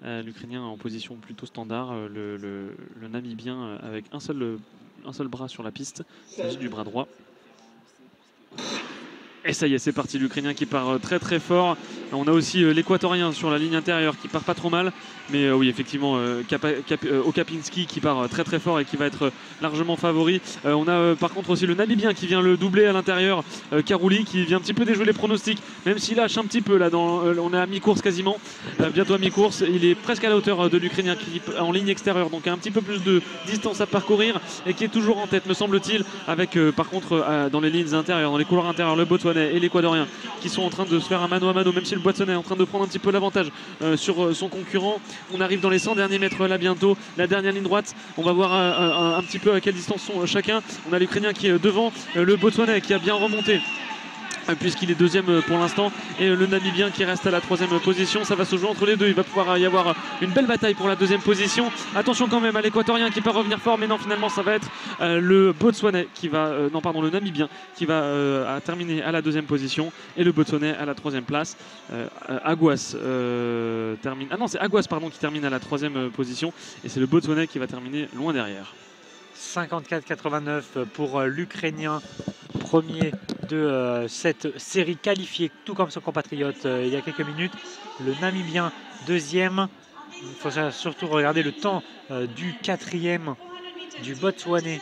L'Ukrainien en position plutôt standard, le Namibien avec un seul bras sur la piste, il s'agit du bras droit. Et ça y est, c'est parti, l'Ukrainien qui part très très fort. On a aussi l'Équatorien sur la ligne intérieure qui part pas trop mal. Mais oui, effectivement, Okapinski qui part très très fort et qui va être largement favori. On a par contre aussi le Namibien qui vient le doubler à l'intérieur, Karuli, qui vient un petit peu déjouer les pronostics, même s'il lâche un petit peu là. On est à mi-course quasiment, bientôt à mi-course. Il est presque à la hauteur de l'Ukrainien qui est en ligne extérieure, donc a un petit peu plus de distance à parcourir et qui est toujours en tête, me semble-t-il, avec par contre dans les lignes intérieures, dans les couloirs intérieurs, le Botswanais et l'Équadorien qui sont en train de se faire un mano à mano, même si le Botswanais est en train de prendre un petit peu l'avantage sur son concurrent. On arrive dans les 100 derniers mètres là bientôt, la dernière ligne droite. On va voir un petit peu à quelle distance sont chacun. On a l'Ukrainien qui est devant, le Botswanais qui a bien remonté puisqu'il est deuxième pour l'instant, et le Namibien qui reste à la 3e position. Ça va se jouer entre les deux, il va pouvoir y avoir une belle bataille pour la 2e position. Attention quand même à l'Équatorien qui peut revenir fort, mais non, finalement ça va être le Botswanais qui va, le Namibien qui va terminer à la 2e position, et le Botswanais à la 3e place. Aguas termine, c'est Aguas qui termine à la 3e position, et c'est le Botswanais qui va terminer loin derrière. 54-89 pour l'Ukrainien, premier de cette série qualifiée, tout comme son compatriote il y a quelques minutes. Le Namibien, 2e. Il faut surtout regarder le temps du 4e, du Botswanais,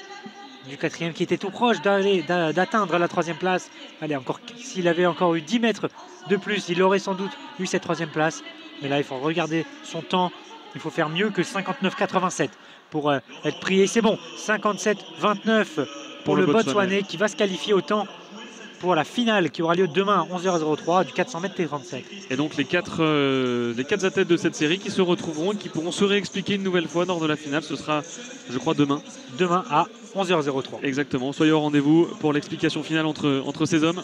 du 4e, qui était tout proche d'atteindre la 3e place. Allez, s'il avait encore eu 10 mètres de plus, il aurait sans doute eu cette 3e place. Mais là, il faut regarder son temps. Il faut faire mieux que 59-87 pour être pris. Et c'est bon, 57-29 pour le Botswanais qui va se qualifier au temps pour la finale qui aura lieu demain à 11h03 du 400 mètres T35. Et donc les quatre athlètes de cette série qui se retrouveront et qui pourront se réexpliquer une nouvelle fois lors de la finale. Ce sera, je crois, demain. Demain à 11h03. Exactement. Soyez au rendez-vous pour l'explication finale entre ces hommes.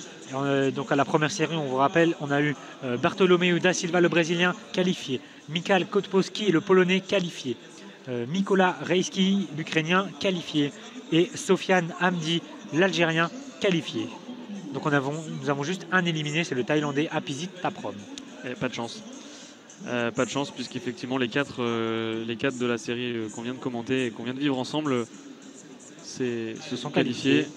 Donc à la première série, on vous rappelle, on a eu Bartolomeu da Silva, le Brésilien, qualifié. Michał Kotpowski, le Polonais, qualifié. Mikola Rejski, l'Ukrainien, qualifié. Et Sofiane Hamdi, l'Algérien, qualifié. Donc nous avons juste un éliminé, c'est le Thaïlandais Apizit Taprom. Et pas de chance. Pas de chance, puisqu'effectivement les quatre de la série qu'on vient de commenter et qu'on vient de vivre ensemble se sont qualifiés.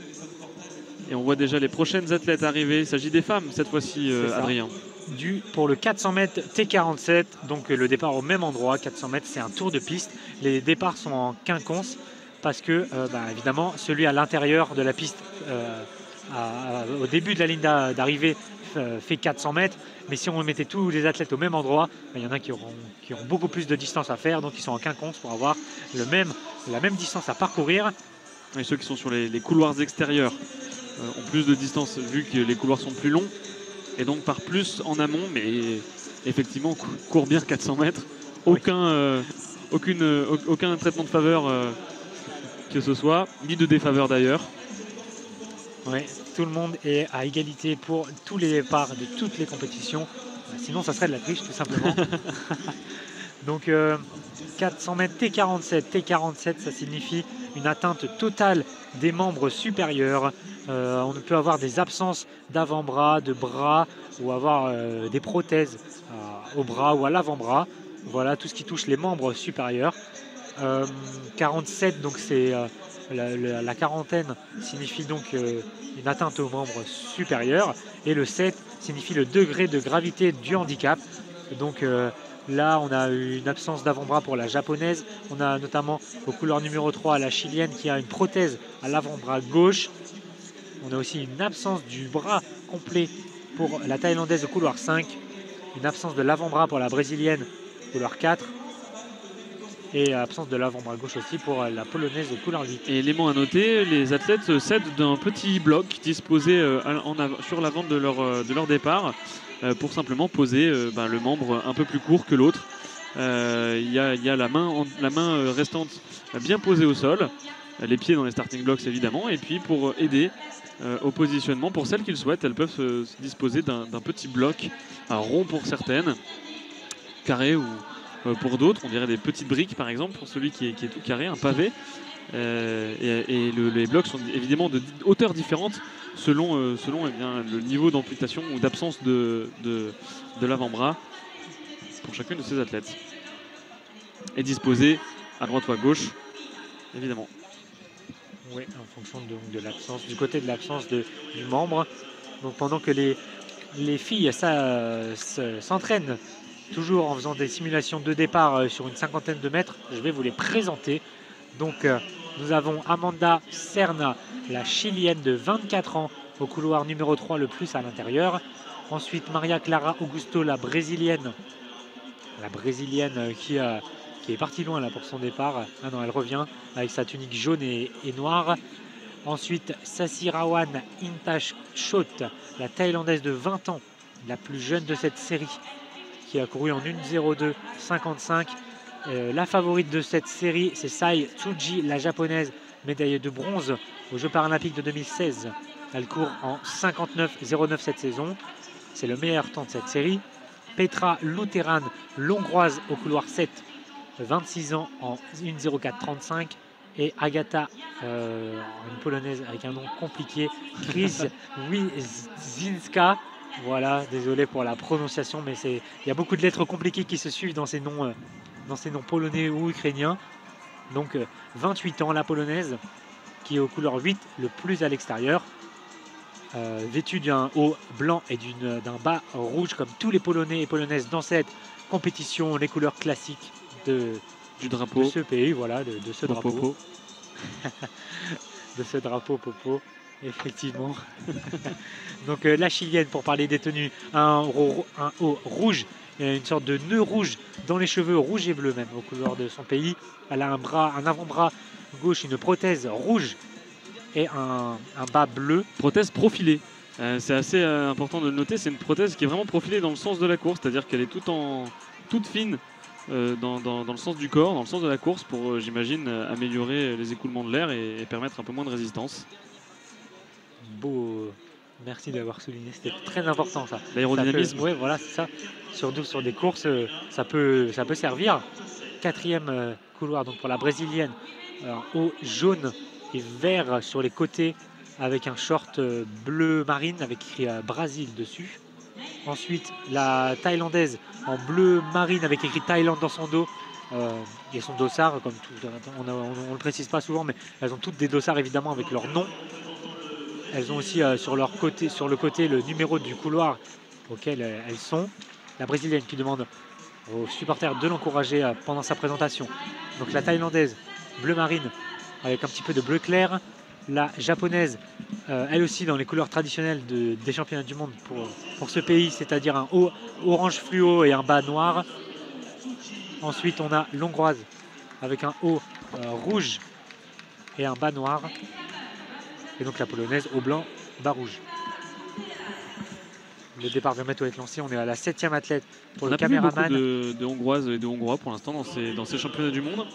Et on voit déjà les prochaines athlètes arriver. Il s'agit des femmes cette fois-ci, Adrien. Pour le 400 mètres T47, donc le départ au même endroit. 400 mètres, c'est un tour de piste. Les départs sont en quinconce parce que, évidemment, celui à l'intérieur de la piste, au début de la ligne d'arrivée, fait 400 mètres. Mais si on mettait tous les athlètes au même endroit, il y en a qui auront beaucoup plus de distance à faire. Donc ils sont en quinconce pour avoir la même distance à parcourir. Et ceux qui sont sur les couloirs extérieurs ont plus de distance vu que les couloirs sont plus longs. Et donc par plus en amont, mais effectivement court bien 400 mètres. Aucun traitement de faveur que ce soit, ni de défaveur d'ailleurs. Oui, tout le monde est à égalité pour tous les départs de toutes les compétitions. Sinon, ça serait de la triche, tout simplement. Donc, 400 mètres T47. T47, ça signifie une atteinte totale des membres supérieurs. On peut avoir des absences d'avant-bras, de bras, ou avoir des prothèses au bras ou à l'avant-bras. Voilà, tout ce qui touche les membres supérieurs. 47, donc c'est la quarantaine signifie donc une atteinte aux membres supérieurs. Et le 7 signifie le degré de gravité du handicap. Donc là, on a une absence d'avant-bras pour la japonaise. On a notamment au couloir numéro 3 la chilienne qui a une prothèse à l'avant-bras gauche. On a aussi une absence du bras complet pour la thaïlandaise au couloir 5. Une absence de l'avant-bras pour la brésilienne au couloir 4. Et absence de l'avant-bras gauche aussi pour la polonaise au couloir 8. Et élément à noter, les athlètes s'aident d'un petit bloc disposé sur l'avant de leur départ pour simplement poser le membre un peu plus court que l'autre. Il y a la main restante bien posée au sol, les pieds dans les starting blocks évidemment, et puis pour aider au positionnement, pour celles qui le souhaitent, elles peuvent se disposer d'un petit bloc, un rond pour certaines, carré ou pour d'autres, on dirait des petites briques par exemple, pour celui qui est tout carré, un pavé. Les blocs sont évidemment de hauteurs différentes selon le niveau d'amputation ou d'absence de l'avant-bras pour chacune de ces athlètes. Et disposés à droite ou à gauche, évidemment. Oui, en fonction de l'absence, du côté de l'absence du membre. Donc pendant que les filles s'entraînent toujours en faisant des simulations de départ sur une cinquantaine de mètres, je vais vous les présenter. Donc nous avons Amanda Serna, la chilienne de 24 ans, au couloir numéro 3 le plus à l'intérieur. Ensuite Maria Clara Augusto, la brésilienne qui est partie loin là pour son départ. Ah non, elle revient avec sa tunique jaune et noire. Ensuite Sasirawan Intashot, la thaïlandaise de 20 ans, la plus jeune de cette série, qui a couru en 1:02:55. La favorite de cette série, c'est Sai Tsuji, la japonaise, médaillée de bronze aux Jeux paralympiques de 2016. Elle court en 59:09 cette saison. C'est le meilleur temps de cette série. Petra Luteran, l'hongroise au couloir 7, 26 ans en 1:04:35. Et Agata, une polonaise avec un nom compliqué, Chris Wizinska. Voilà, désolé pour la prononciation, mais il y a beaucoup de lettres compliquées qui se suivent dans ces noms polonais ou ukrainiens. Donc 28 ans, la polonaise, qui est au couloir 8, le plus à l'extérieur, vêtue d'un haut blanc et d'un bas rouge, comme tous les Polonais et Polonaises dans cette compétition, les couleurs classiques du drapeau de ce pays, voilà, de ce drapeau. De ce drapeau popo, effectivement. Donc la chilienne, pour parler des tenues, un haut rouge, une sorte de nœud rouge dans les cheveux, rouge et bleu même, aux couleurs de son pays. Elle a un avant-bras gauche, une prothèse rouge et un bas bleu. Prothèse profilée. C'est assez important de le noter, c'est une prothèse qui est vraiment profilée dans le sens de la course, c'est-à-dire qu'elle est toute fine dans le sens du corps, dans le sens de la course, pour, j'imagine, améliorer les écoulements de l'air et permettre un peu moins de résistance. Beau, merci d'avoir souligné, c'était très important ça. L'aérodynamisme. Oui, voilà, c'est ça. Surtout sur des courses, ça peut servir. Quatrième couloir donc pour la brésilienne, haut jaune et vert sur les côtés, avec un short bleu marine avec écrit Brésil dessus. Ensuite, la thaïlandaise en bleu marine avec écrit Thaïlande dans son dos, et son dossard, comme tout, on ne le précise pas souvent, mais elles ont toutes des dossards évidemment avec leur nom. Elles ont aussi sur le côté le numéro du couloir auquel elles sont. La brésilienne qui demande aux supporters de l'encourager pendant sa présentation. Donc la thaïlandaise bleu marine avec un petit peu de bleu clair. La japonaise, elle aussi dans les couleurs traditionnelles des championnats du monde pour ce pays, c'est-à-dire un haut orange fluo et un bas noir. Ensuite, on a l'hongroise avec un haut rouge et un bas noir. Et donc la polonaise au blanc, bas rouge. Le départ vient bientôt être lancé. On est à la 7e athlète pour le caméraman. On a beaucoup de Hongroises et de Hongrois pour l'instant dans ces championnats du monde.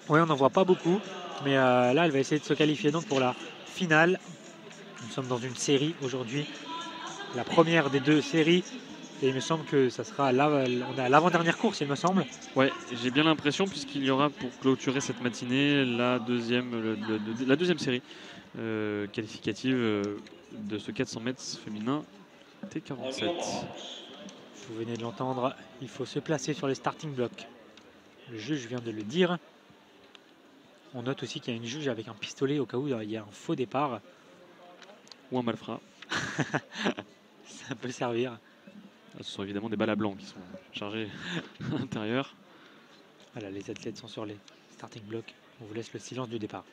Oui, on n'en voit pas beaucoup. Mais là, elle va essayer de se qualifier donc pour la finale. Nous sommes dans une série aujourd'hui. La première des 2 séries. Et il me semble que ça sera là, on est à l'avant-dernière course, il me semble. Ouais, j'ai bien l'impression, puisqu'il y aura pour clôturer cette matinée la deuxième série qualificative de ce 400 mètres féminin T47. Vous venez de l'entendre, il faut se placer sur les starting blocks. Le juge vient de le dire. On note aussi qu'il y a une juge avec un pistolet au cas où il y a un faux départ. Ou un malfrat. Ça peut servir. Ce sont évidemment des balles à blanc qui sont chargées à l'intérieur. Voilà, les athlètes sont sur les starting blocks. On vous laisse le silence du départ.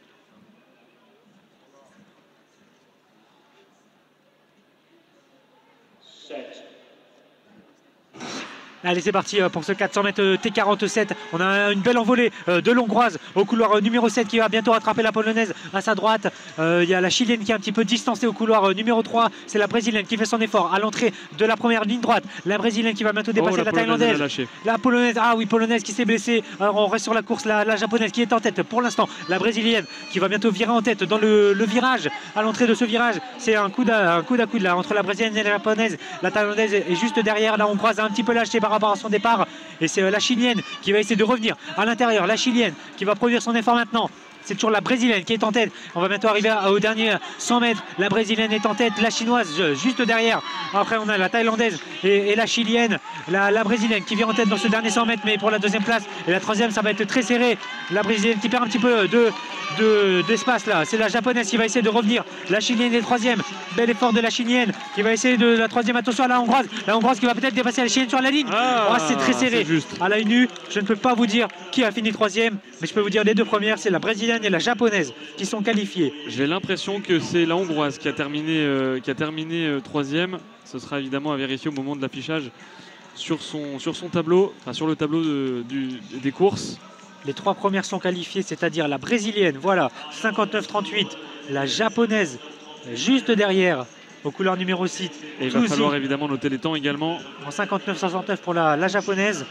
Allez, c'est parti pour ce 400 mètres T47. On a une belle envolée de l'hongroise au couloir numéro 7 qui va bientôt rattraper la polonaise à sa droite. Il y a la chilienne qui est un petit peu distancée au couloir numéro 3. C'est la brésilienne qui fait son effort à l'entrée de la première ligne droite. La brésilienne qui va bientôt dépasser la thaïlandaise. La polonaise, ah oui, polonaise qui s'est blessée. Alors on reste sur la course. La japonaise qui est en tête pour l'instant. La brésilienne qui va bientôt virer en tête dans le virage. À l'entrée de ce virage, c'est un coude à coude là, entre la brésilienne et la japonaise. La thaïlandaise est juste derrière. La hongroise a un petit peu lâché par rapport à son départ et c'est la chilienne qui va essayer de revenir à l'intérieur. La chilienne qui va produire son effort maintenant. C'est toujours la brésilienne qui est en tête. On va bientôt arriver au dernier 100 mètres. La brésilienne est en tête, la chinoise juste derrière. Après on a la thaïlandaise et la chilienne. La brésilienne qui vient en tête dans ce dernier 100 mètres, mais pour la deuxième place. Et la troisième, ça va être très serré. La brésilienne qui perd un petit peu d'espace là. C'est la japonaise qui va essayer de revenir. La chilienne est troisième. Bel effort de la chilienne qui va essayer de la troisième. Attention à la hongroise. La hongroise qui va peut-être dépasser la chilienne sur la ligne. C'est très serré. À l'œil nu, je ne peux pas vous dire qui a fini troisième, mais je peux vous dire les 2 premières, c'est la brésilienne et la japonaise qui sont qualifiées. J'ai l'impression que c'est la hongroise qui a terminé troisième. Ce sera évidemment à vérifier au moment de l'affichage sur son tableau, enfin sur le tableau des courses. Les 3 premières sont qualifiées, c'est-à-dire la brésilienne, voilà, 59-38, la japonaise juste derrière au couleur numéro 6. Et il va falloir évidemment noter les temps également. En 59-69 pour la japonaise.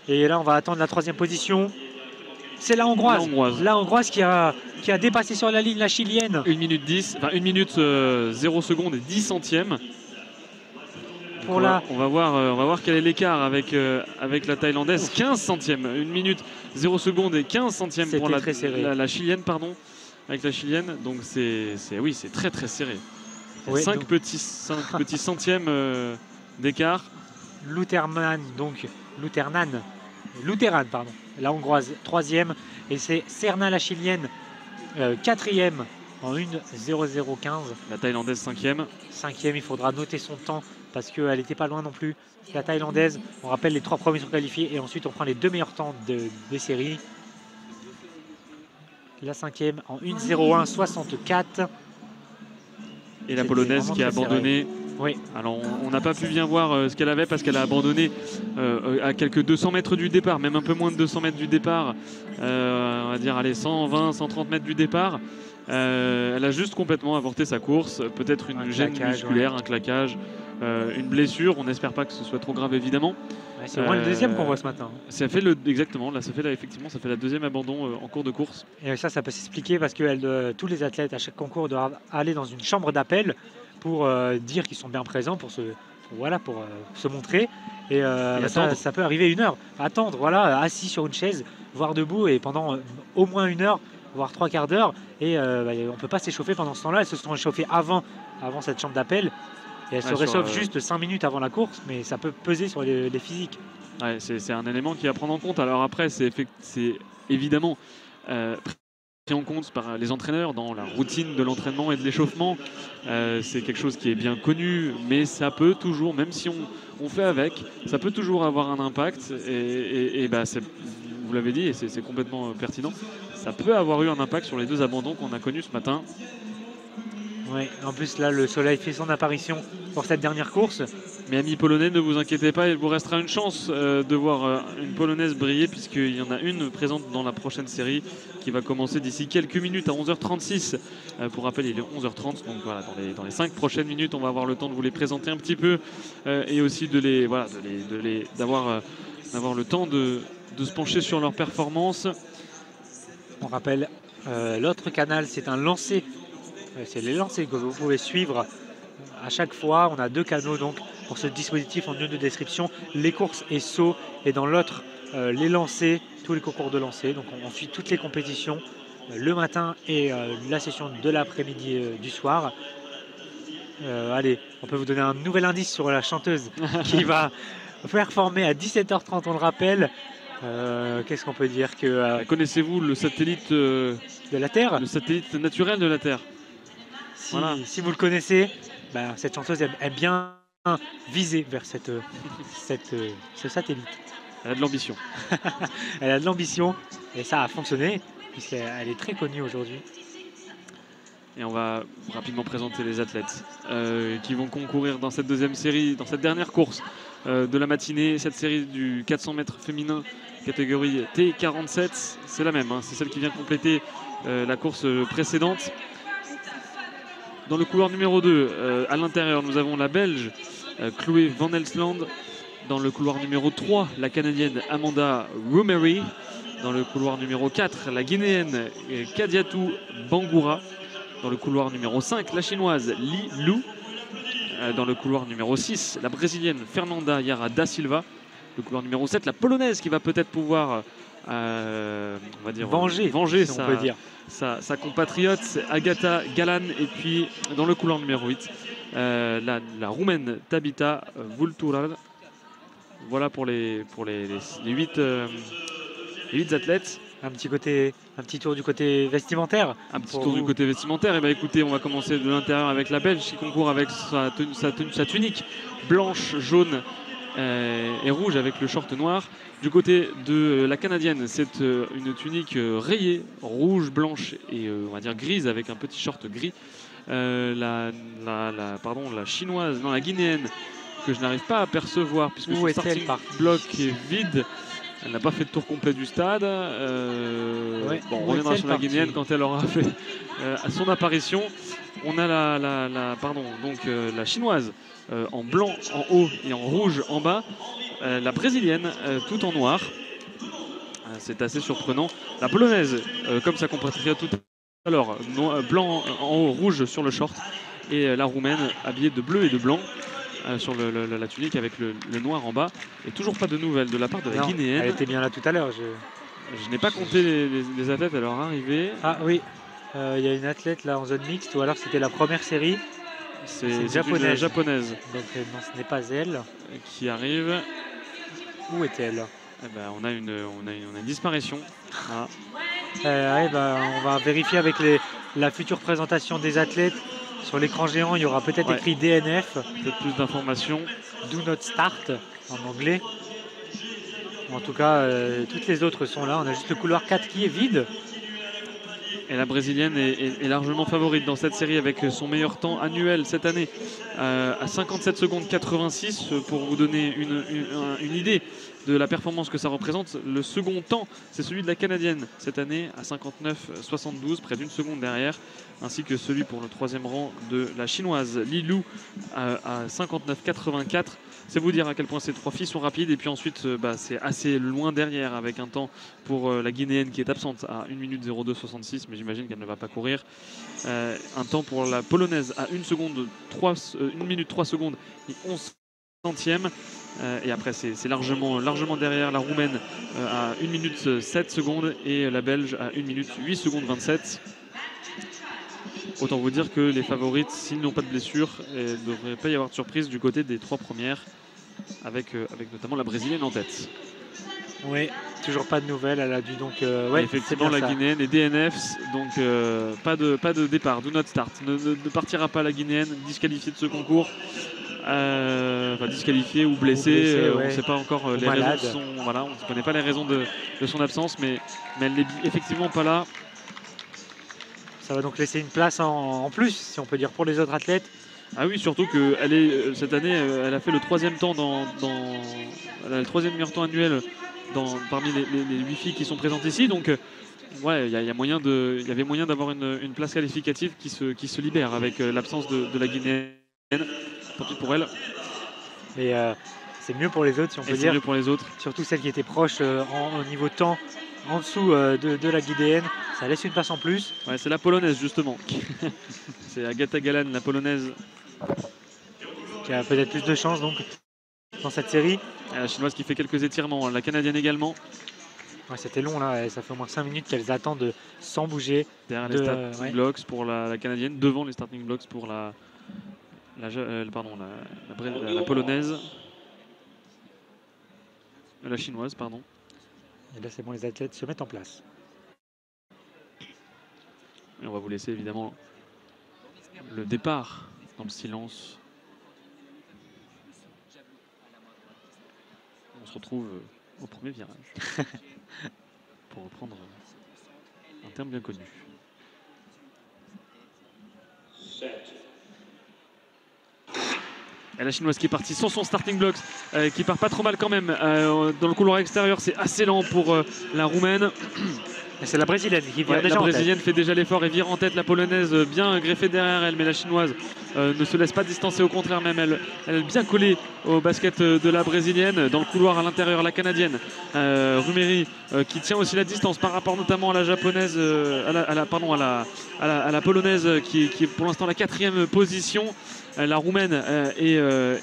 Et là on va attendre la 3e position. C'est la hongroise. La hongroise qui a dépassé sur la ligne la chilienne. 1 minute 10, enfin 1 minute 0 secondes et 10 centièmes. On va voir quel est l'écart avec la thaïlandaise. 15 centièmes, 1 minute 0 secondes et 15 centièmes pour la chilienne, pardon, avec la chilienne. Donc c'est très très serré. Oui, 5 petits centièmes d'écart. Luterman, pardon. La hongroise 3e et c'est Serna la chilienne 4e en 1.0015. La thaïlandaise 5e. 5e, il faudra noter son temps parce qu'elle n'était pas loin non plus. La thaïlandaise, on rappelle les 3 premiers sont qualifiés et ensuite on prend les 2 meilleurs temps des séries. La 5e en 1.01.64. Et la polonaise qui a abandonné. Oui. Alors on n'a pas pu bien voir ce qu'elle avait parce qu'elle a abandonné à quelques 200 mètres du départ, même un peu moins de 200 mètres du départ, on va dire allez, 120, 130 mètres du départ. Elle a juste complètement avorté sa course, peut-être une gêne musculaire, un claquage, une blessure. On n'espère pas que ce soit trop grave évidemment. Ouais, c'est au moins le deuxième qu'on voit ce matin. Ça fait exactement, là ça fait la deuxième abandon en cours de course. Et ça peut s'expliquer parce que tous les athlètes à chaque concours doivent aller dans une chambre d'appel pour dire qu'ils sont bien présents, pour se montrer. Et ça peut arriver 1 heure. Attendre, voilà, assis sur une chaise, voire debout, et pendant au moins 1 heure, voire 3 quarts d'heure. Et on ne peut pas s'échauffer pendant ce temps-là. Elles se sont échauffées avant cette chambre d'appel. Et elles se réchauffent juste 5 minutes avant la course, mais ça peut peser sur les physiques. Ouais, c'est un élément qui est à prendre en compte. Alors après, c'est évidemment pris en compte par les entraîneurs dans la routine de l'entraînement et de l'échauffement. C'est quelque chose qui est bien connu, mais ça peut toujours, même si on fait avec, ça peut toujours avoir un impact. Et bah, vous l'avez dit, et c'est complètement pertinent, ça peut avoir eu un impact sur les 2 abandons qu'on a connus ce matin. Oui, en plus là le soleil fait son apparition pour cette dernière course. Mais amis polonais, ne vous inquiétez pas, il vous restera une chance de voir une polonaise briller, puisqu'il y en a une présente dans la prochaine série qui va commencer d'ici quelques minutes à 11h36. Pour rappel, il est 11h30, donc voilà, dans les 5 prochaines minutes, on va avoir le temps de vous les présenter un petit peu et aussi d'avoir le temps de se pencher sur leur performance. On rappelle, l'autre canal, c'est un lancer. C'est les lancers que vous pouvez suivre à chaque fois. On a 2 canaux donc pour ce dispositif en lieu de description, les courses et sauts, et dans l'autre les lancers, tous les concours de lancers. Donc on suit toutes les compétitions le matin et la session de l'après-midi du soir. Allez, on peut vous donner un nouvel indice sur la chanteuse qui va performer à 17h30, on le rappelle. Qu'est-ce qu'on peut dire que Connaissez-vous le satellite de la Terre, le satellite naturel de la Terre? Voilà. Si vous le connaissez, cette chanteuse aime bien viser vers ce satellite. Elle a de l'ambition. Elle a de l'ambition et ça a fonctionné puisqu'elle est très connue aujourd'hui. Et on va rapidement présenter les athlètes qui vont concourir dans cette deuxième série, dans cette dernière course de la matinée. Cette série du 400 mètres féminin, catégorie T47, c'est la même, hein, c'est celle qui vient compléter la course précédente. Dans le couloir numéro 2, à l'intérieur, nous avons la Belge Chloé Van Elsland. Dans le couloir numéro 3, la Canadienne Amanda Rumery. Dans le couloir numéro 4, la Guinéenne Kadiatou Bangoura. Dans le couloir numéro 5, la Chinoise Li Lu. Dans le couloir numéro 6, la Brésilienne Fernanda Yara da Silva. Le couloir numéro 7, la Polonaise qui va peut-être pouvoir on va dire, venger si on peut dire. Sa compatriote Agata Galan. Et puis dans le couloir numéro 8, la Roumaine Tabita Vultural. Voilà pour les 8 athlètes. Un petit tour du côté vestimentaire. Un petit tour du côté vestimentaire. Et écoutez, on va commencer de l'intérieur avec la Belge qui concourt avec sa tunique blanche, jaune et rouge avec le short noir. Du côté de la Canadienne, c'est une tunique rayée, rouge, blanche et on va dire grise avec un petit short gris. La chinoise, non, la guinéenne, que je n'arrive pas à percevoir puisque son starting bloc est vide. Elle n'a pas fait le tour complet du stade. On reviendra sur la guinéenne quand elle aura fait son apparition. On a la chinoise en blanc en haut et en rouge en bas. La brésilienne tout en noir. C'est assez surprenant. La polonaise, comme sa compatriote tout à l'heure, blanc en haut, rouge sur le short. Et la roumaine habillée de bleu et de blanc. Sur la tunique avec le noir en bas. Et toujours pas de nouvelles de la part de la Guinéenne. Elle était bien là tout à l'heure. Je n'ai pas compté les athlètes à leur arrivée. Ah oui, il y a une athlète là en zone mixte, ou alors c'était la première série. C'est une japonaise. Donc non, ce n'est pas elle. Qui arrive. Où est-elle? On a une disparition. Ah. On va vérifier avec la future présentation des athlètes. Sur l'écran géant, il y aura peut-être écrit DNF. Peut-être plus d'informations. Do not start en anglais. En tout cas, toutes les autres sont là. On a juste le couloir 4 qui est vide. Et la brésilienne est largement favorite dans cette série avec son meilleur temps annuel cette année à 57 secondes 86. Pour vous donner une idée de la performance que ça représente, le second temps, c'est celui de la Canadienne cette année à 59,72, près d'une seconde derrière, ainsi que celui pour le troisième rang de la Chinoise Li Lu à 59,84. C'est vous dire à quel point ces 3 filles sont rapides. Et puis ensuite, c'est assez loin derrière avec un temps pour la Guinéenne qui est absente à 1 minute 02,66, mais j'imagine qu'elle ne va pas courir. Un temps pour la Polonaise à 1 minute 3 secondes et 11 centièmes. Et après, c'est largement derrière la Roumaine à 1 minute 7 secondes et la Belge à 1 minute 8 secondes 27. Autant vous dire que les favorites, s'ils n'ont pas de blessure, il ne devrait pas y avoir de surprise du côté des 3 premières. avec notamment la Brésilienne en tête. Oui, toujours pas de nouvelles. Elle a dû donc. Ouais, effectivement, la Guinéenne est DNF, donc pas de départ, do not start. Ne partira pas la Guinéenne, disqualifiée de ce concours. Enfin, disqualifiée ou blessée, on ne sait pas encore les raisons de son. Voilà, on ne connaît pas les raisons de son absence, mais elle n'est effectivement pas là. Ça va donc laisser une place en plus, si on peut dire, pour les autres athlètes. Ah oui, surtout que cette année, elle a fait le 3e temps elle a le 3e meilleur temps annuel parmi les 8 filles qui sont présentes ici. Donc, ouais, il y avait moyen d'avoir une place qualificative qui se libère avec l'absence de la Guinéenne. Tant pis pour elle. Mais c'est mieux pour les autres, si on peut dire. C'est mieux pour les autres. Surtout celles qui étaient proches au niveau temps, en dessous de la Guinéenne. Ça laisse une place en plus. Ouais, c'est la Polonaise, justement. C'est Agata Galan, la Polonaise. Qui a peut-être plus de chance donc dans cette série. Et la Chinoise qui fait quelques étirements, la Canadienne également. Ouais, c'était long là, et ça fait au moins 5 minutes qu'elles attendent sans bouger. Derrière les starting blocks pour la Canadienne, devant les starting blocks pour la Polonaise. La Chinoise, pardon. Et là c'est bon, les athlètes se mettent en place. Et on va vous laisser évidemment le départ dans le silence. On se retrouve au premier virage. Pour reprendre un terme bien connu. Et la Chinoise qui est partie sur son starting blocks, qui part pas trop mal quand même. Dans le couloir extérieur, c'est assez lent pour la Roumaine. C'est la Brésilienne qui vient déjà la Brésilienne fait déjà l'effort et vire en tête. La Polonaise bien greffée derrière elle, mais la Chinoise ne se laisse pas distancer, au contraire même elle est bien collée au basket de la Brésilienne. Dans le couloir à l'intérieur, la Canadienne Rumeri qui tient aussi la distance par rapport notamment à la Japonaise, à la Polonaise qui est pour l'instant la 4e position. La Roumaine et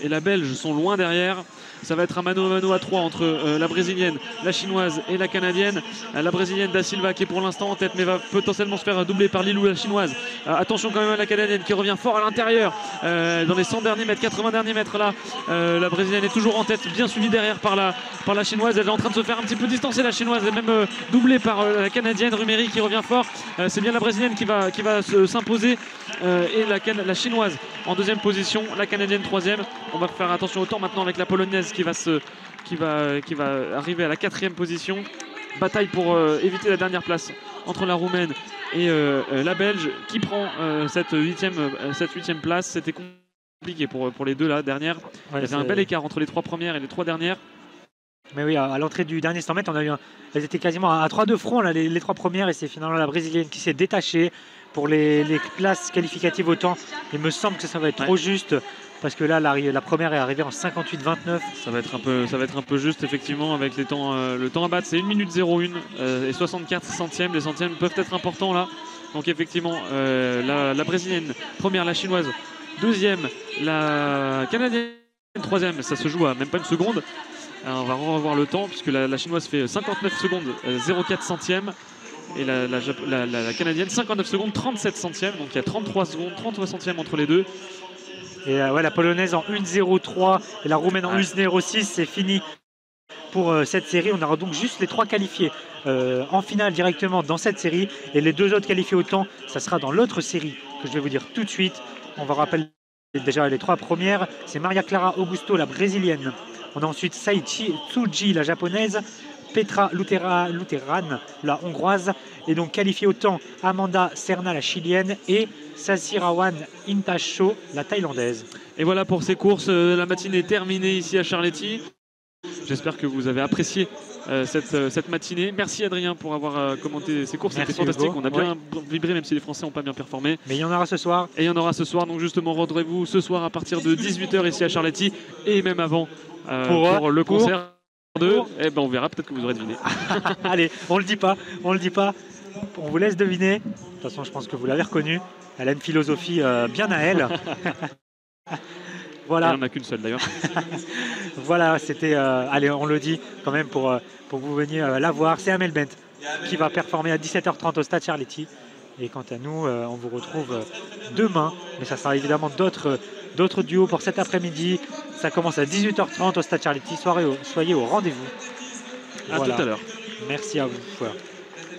la Belge sont loin derrière. Ça va être un mano à mano à 3 entre la Brésilienne, la Chinoise et la Canadienne. La Brésilienne Da Silva qui est pour l'instant en tête, mais va potentiellement se faire doubler par Lilou, la Chinoise. Attention quand même à la Canadienne qui revient fort à l'intérieur. Dans les 100 derniers mètres, 80 derniers mètres là, la Brésilienne est toujours en tête, bien suivie derrière par la Chinoise. Elle est en train de se faire un petit peu distancer, la Chinoise. Elle est même doublée par la Canadienne, Rumeri qui revient fort. C'est bien la Brésilienne qui va s'imposer. Et la Chinoise en 2e position, la Canadienne 3e. On va faire attention au temps maintenant avec la Polonaise qui va arriver à la 4e position. Bataille pour éviter la dernière place entre la Roumaine et la Belge qui prend cette 8e place. C'était compliqué pour les deux là, dernières. Il y avait un bel écart entre les 3 premières et les 3 dernières. Mais oui, à l'entrée du dernier 100 mètres, elles étaient quasiment à 3 de front, là, les 3 premières, et c'est finalement la Brésilienne qui s'est détachée pour les places qualificatives au temps. Il me semble que ça va être trop juste, parce que là, la première est arrivée en 58-29. Ça va être un peu juste, effectivement, avec les temps, le temps à battre. C'est 1 minute 01 et 64 centièmes. Les centièmes peuvent être importants là. Donc, effectivement, la Brésilienne, première, la Chinoise, 2e, la Canadienne, 3e. Ça se joue à même pas une seconde. Alors, on va revoir le temps puisque la Chinoise fait 59 secondes 0,4 centièmes et la Canadienne 59 secondes 37 centièmes. Donc il y a 33 secondes, 33 centièmes entre les deux. Et la Polonaise en 1,03 et la Roumaine en 1,06. C'est fini pour cette série. On aura donc juste les 3 qualifiés en finale directement dans cette série. Et les 2 autres qualifiés au temps, ça sera dans l'autre série que je vais vous dire tout de suite. On va rappeler déjà les 3 premières. C'est Maria Clara Augusto, la brésilienne. On a ensuite Saichi Tsuji, la japonaise, Petra Luteran, la hongroise, et donc qualifiée au temps Amanda Serna, la chilienne, et Sasirawan Intacho, la thaïlandaise. Et voilà pour ces courses, la matinée est terminée ici à Charletti. J'espère que vous avez apprécié cette matinée. Merci Adrien pour avoir commenté ces courses, c'était fantastique. Hugo. On a bien vibré même si les Français n'ont pas bien performé. Mais il y en aura ce soir. Et il y en aura ce soir, donc justement rendrez-vous ce soir à partir de 18 h ici à Charletti et même avant pour le concert de... Eh ben on verra, peut-être que vous aurez deviné. Allez, on le dit pas. On vous laisse deviner. De toute façon, je pense que vous l'avez reconnu. Elle a une philosophie bien à elle. Voilà. Il n'y en a qu'une seule d'ailleurs. Voilà, c'était... allez, on le dit quand même pour que vous veniez la voir. C'est Amel Bent qui va performer à 17 h 30 au Stade Charletti. Et quant à nous, on vous retrouve demain. Mais ça sera évidemment d'autres duos pour cet après-midi. Ça commence à 18h30 au Stade Charletti. Soyez au rendez-vous. À tout à l'heure. Merci à vous.